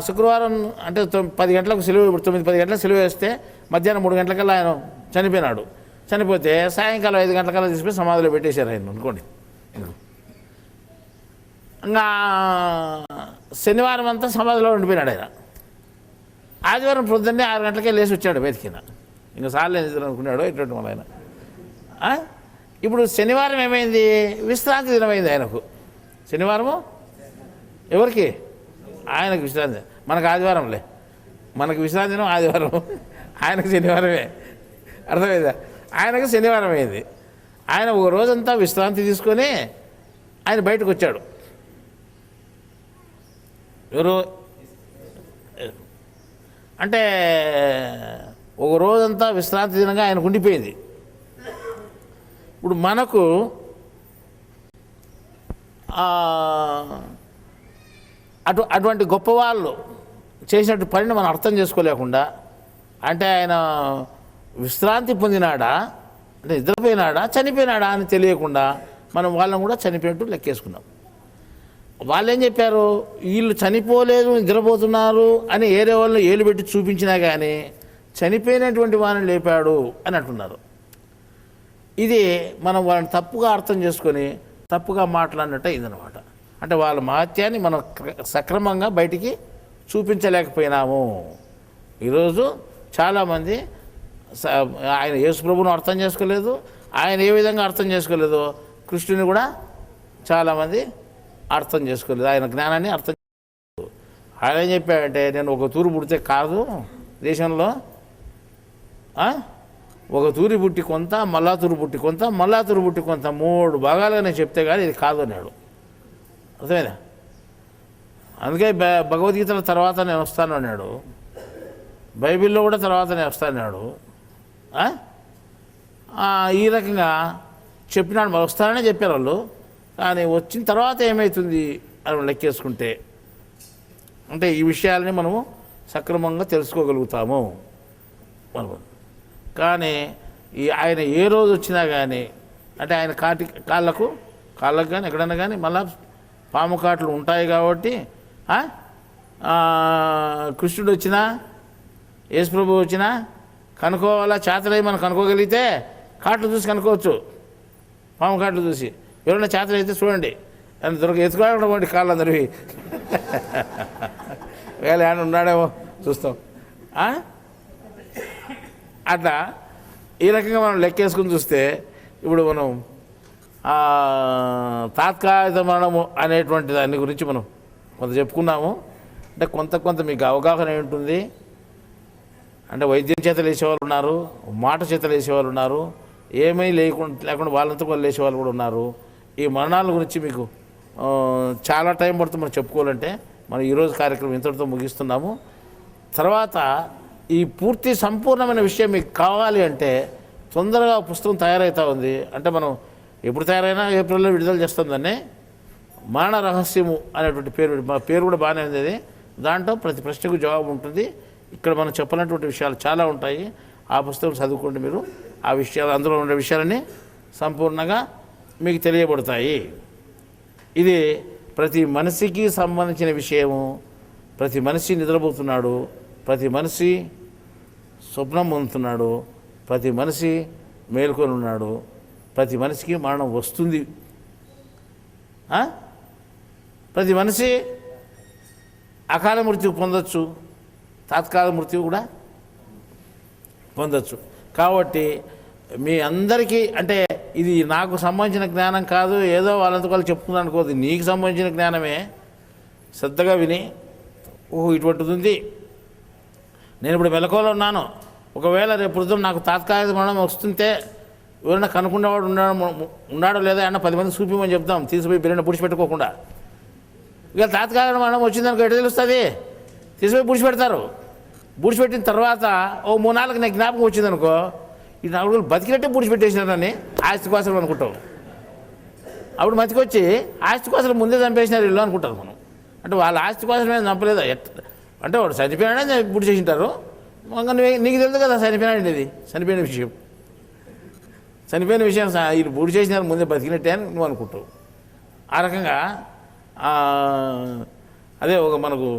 శుక్రవారం అంటే 10 గంటలకు సిలువ, 9-10 గంటలకు సిలువ వేస్తే మధ్యాహ్నం 3 గంటలకల్లా ఆయన చనిపోయినాడు. చనిపోతే సాయంకాలం 5 గంటలకల్లా తీసుకుని సమాధిలో పెట్టేశారు ఆయన అనుకోండి. ఇంకా శనివారం అంతా సమాధిలో ఉండిపోయినాడు ఆయన. ఆదివారం పొద్దున్నే 6 గంటలకే లేచి వచ్చాడు బయటికిన. ఇంకా సార్లు అనుకున్నాడు ఇటువంటి మన ఆయన. ఇప్పుడు శనివారం ఏమైంది? విశ్రాంతి దినమైంది ఆయనకు. శనివారము ఎవరికి? ఆయనకు విశ్రాంతి. మనకు ఆదివారంలే, మనకు విశ్రాంతి దినం ఆదివారం, ఆయనకు శనివారమే. అర్థమైందా? ఆయనకు శనివారం అయింది. ఆయన ఒక రోజంతా విశ్రాంతి తీసుకొని ఆయన బయటకు వచ్చాడు. ఎవరు అంటే ఒక రోజంతా విశ్రాంతి దినంగా ఆయనకు ఉండిపోయింది. ఇప్పుడు మనకు అటువంటి గొప్పవాళ్ళు చేసినట్టు పనిని మనం అర్థం చేసుకోలేకుండా, అంటే ఆయన విశ్రాంతి పొందినాడా, అంటే నిద్రపోయినాడా, చనిపోయినాడా అని తెలియకుండా మనం వాళ్ళని కూడా చనిపోయినట్టు లెక్కేసుకున్నాం. వాళ్ళు ఏం చెప్పారు? వీళ్ళు చనిపోలేదు, నిద్రపోతున్నారు అని ఏరే వాళ్ళని ఏలు పెట్టి చూపించినా కానీ చనిపోయినటువంటి వారిని లేపాడు అని అంటున్నారు. ఇది మనం వాళ్ళని తప్పుగా అర్థం చేసుకొని తప్పుగా మాట్లాడినట్టు ఇదనమాట. అంటే వాళ్ళ మహత్యాన్ని మనం సక్రమంగా బయటికి చూపించలేకపోయినాము. ఈరోజు చాలామంది ఆయన యేసుప్రభువును అర్థం చేసుకోలేదు, ఆయన ఏ విధంగా అర్థం చేసుకోలేదు, కృష్ణుని కూడా చాలామంది అర్థం చేసుకోలేదు, ఆయన జ్ఞానాన్ని అర్థం చేసుకోలేదు. ఆయన ఏం చెప్పాడంటే, నేను ఒక తూరు పుడితే కాదు దేశంలో, ఒక తూరి పుట్టి కొంత, మళ్ళా తూరు పుట్టి కొంత, మళ్ళా తూరు పుట్టి కొంత, 3 భాగాలుగా నేను చెప్తే కానీ ఇది కాదు అన్నాడు. అర్థమైందా? అందుకే భగవద్గీతల తర్వాత నేను వస్తాను అన్నాడు, బైబిల్లో కూడా తర్వాత నేను వస్తానన్నాడు. ఈ రకంగా చెప్పినాడు, మరి వస్తాననే చెప్పారు వాళ్ళు. కానీ వచ్చిన తర్వాత ఏమవుతుంది అని లెక్కేసుకుంటే, అంటే ఈ విషయాలని మనము సక్రమంగా తెలుసుకోగలుగుతాము మనము. కానీ ఆయన ఏ రోజు వచ్చినా కానీ, అంటే ఆయన కాళ్ళకు కానీ ఎక్కడన్నా కానీ మళ్ళా పాము కాట్లు ఉంటాయి కాబట్టి, కృష్ణుడు వచ్చినా యేసుప్రభు వచ్చినా కనుక్కోవాలా, చేతలై మనం కనుక్కోగలిగితే కాట్లు చూసి కనుక్కోవచ్చు, పాము కాట్లు చూసి. ఎవరైనా చేతలు అయితే చూడండి, ఎత్తుకోవడం కాళ్ళందరివి వేళ ఆయన ఉన్నాడేమో చూస్తాం. అట్లా ఈ రకంగా మనం లెక్కేసుకుని చూస్తే, ఇప్పుడు మనం తాత్కాలిక మరణము అనేటువంటి దాని గురించి మనం కొంత చెప్పుకున్నాము. అంటే కొంత మీకు అవగాహన ఏంటుంది అంటే, వైద్యం చేతలు వేసేవాళ్ళు ఉన్నారు, మాట చేతలు వేసేవాళ్ళు ఉన్నారు, ఏమీ లేకుండా వాళ్ళంతా వాళ్ళు వేసేవాళ్ళు కూడా ఉన్నారు. ఈ మరణాల గురించి మీకు చాలా టైం పడుతుంది మనం చెప్పుకోవాలంటే. మనం ఈరోజు కార్యక్రమం ఇంతటితో ముగిస్తున్నాము. తర్వాత ఈ పూర్తి సంపూర్ణమైన విషయం మీకు కావాలి అంటే తొందరగా పుస్తకం తయారవుతూ ఉంది. అంటే మనం ఎప్పుడు తయారైనా ఏప్రిల్లో విడుదల చేస్తాం దాన్ని. మరణ రహస్యము అనేటువంటి పేరు కూడా బాగానే ఉంది. అది దాంట్లో ప్రతి ప్రశ్నకు జవాబు ఉంటుంది. ఇక్కడ మనం చెప్పినటువంటి విషయాలు చాలా ఉంటాయి. ఆ పుస్తకం చదువుకోండి మీరు. ఆ విషయాలు, అందులో ఉండే విషయాలన్నీ సంపూర్ణంగా మీకు తెలియబడతాయి. ఇది ప్రతి మనిషికి సంబంధించిన విషయము. ప్రతి మనిషి నిద్రపోతున్నాడు, ప్రతి మనిషి స్వప్నం పొందుతున్నాడు, ప్రతి మనిషి మేల్కొని ఉన్నాడు, ప్రతి మనిషికి మరణం వస్తుంది. ప్రతి మనిషి అకాల మృత్యు పొందొచ్చు, తాత్కాల మృత్యు కూడా పొందొచ్చు. కాబట్టి మీ అందరికీ, అంటే ఇది నాకు సంబంధించిన జ్ఞానం కాదు, ఏదో వాళ్ళంతా వాళ్ళు చెప్పుకున్నాను అనుకోదు, నీకు సంబంధించిన జ్ఞానమే. శ్రద్ధగా విని, ఓహో ఇటువంటిది ఉంది, నేను ఇప్పుడు మెలకువలో ఉన్నాను, ఒకవేళ రేపు పొద్దున నాకు తాత్కాలిక మరణం వస్తుంటే ఎవరైనా కనుక్కునేవాడు ఉన్నాడో లేదా అన్న 10 మంది చూపిమని చెప్తాం, తీసిపోయి బిర్యానీ పుడిచిపెట్టుకోకుండా. ఇక తాత్కాలిక మరణం వచ్చిందనుకో ఎటు తెలుస్తుంది, తీసిపోయి పుడిచిపెడతారు. పుడిచిపెట్టిన తర్వాత ఓ 3-4 నాకు జ్ఞాపకం వచ్చిందనుకో, ఈ 4 రోజులు బతికినట్టే పుడిచిపెట్టేసినారని ఆస్తి కోసం అనుకుంటాం. అప్పుడు మతికొచ్చి ఆస్తి కోసం ముందే చంపేసినారు ఇల్లు అనుకుంటారు మనం. అంటే వాళ్ళ ఆస్తి కోసమే చంపలేదా, అంటే వాడు చనిపోయినాడే పుడి చేసింటారు. నీకు తెలుసు కదా చనిపోయినాడు, ఇది చనిపోయిన విషయం. చనిపోయిన విషయం వీళ్ళు పూడి చేసినారు ముందే బతికినట్టే అని నువ్వు అనుకుంటావు. ఆ రకంగా అదే ఒక మనకు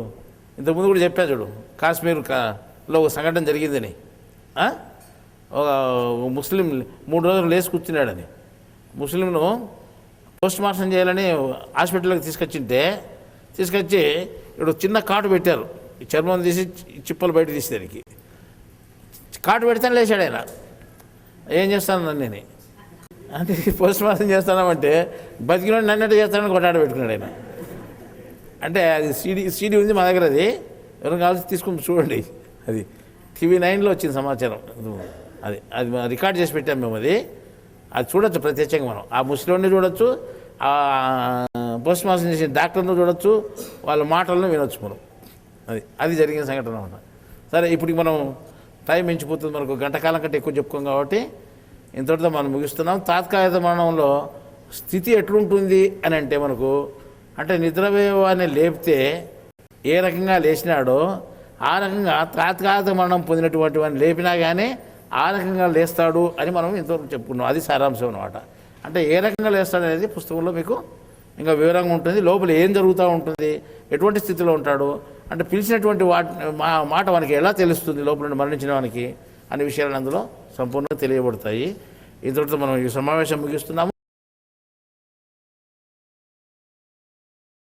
ఇంతకుముందు కూడా చెప్పా చూడు, కాశ్మీర్లో ఒక సంఘటన జరిగిందని. ఒక ముస్లిం 3 రోజులు లేచి కూర్చున్నాడని, ముస్లింను పోస్ట్ మార్టం చేయాలని హాస్పిటల్కి తీసుకొచ్చి ఇప్పుడు చిన్న కాటు పెట్టారు, చర్మం తీసి చిప్పలు బయట తీసి దానికి కాటు పెడితేనే లేచాడు ఆయన. ఏం చేస్తాను నేను అంటే పోస్ట్ మార్టం చేస్తానంటే బతికిన నన్నట్టు చేస్తానని కొట్టాడు పెట్టుకున్నాడు ఆయన. అంటే అది సీడీ ఉంది మా దగ్గర, అది ఎవరైనా కావాల్సి తీసుకుని చూడండి. అది TV9లో వచ్చింది సమాచారం. అది రికార్డ్ చేసి పెట్టాం మేము. అది చూడొచ్చు ప్రత్యక్షంగా మనం. ఆ ముస్లింని చూడొచ్చు, ఆ పోస్ట్ మార్టం చేసిన డాక్టర్ను చూడొచ్చు, వాళ్ళ మాటలను వినొచ్చు మనం. అది జరిగిన సంఘటన అన్నమాట. సరే, ఇప్పుడు మనం టైం మించిపోతుంది, మనకు గంట కాలం కంటే ఎక్కువ చెప్పుకోం కాబట్టి ఇంతటితో మనం ముగిస్తున్నాం. తాత్కాలిక మరణంలో స్థితి ఎట్లుంటుంది అని అంటే, మనకు అంటే నిద్రపోయేవాడిని లేపితే ఏ రకంగా లేచినాడో ఆ రకంగా తాత్కాలిక మరణం పొందినటువంటి వాడిని లేపినా కానీ ఆ రకంగా లేస్తాడు అని మనం ఇంతవరకు చెప్పుకున్నాం. అది సారాంశం అన్నమాట. అంటే ఏ రకంగా లేస్తాడు అనేది పుస్తకంలో మీకు ఇంకా వివరంగా ఉంటుంది. లోపల ఏం జరుగుతూ ఉంటుంది, ఎటువంటి స్థితిలో ఉంటాడు, అంటే పిలిచినటువంటి మాట మనకి ఎలా తెలుస్తుంది లోపల నుండి మరణించిన వానికి అనే విషయాలు అందులో సంపూర్ణంగా తెలియబడతాయి. ఇంతటితో మనం ఈ సమావేశం ముగిస్తున్నాము.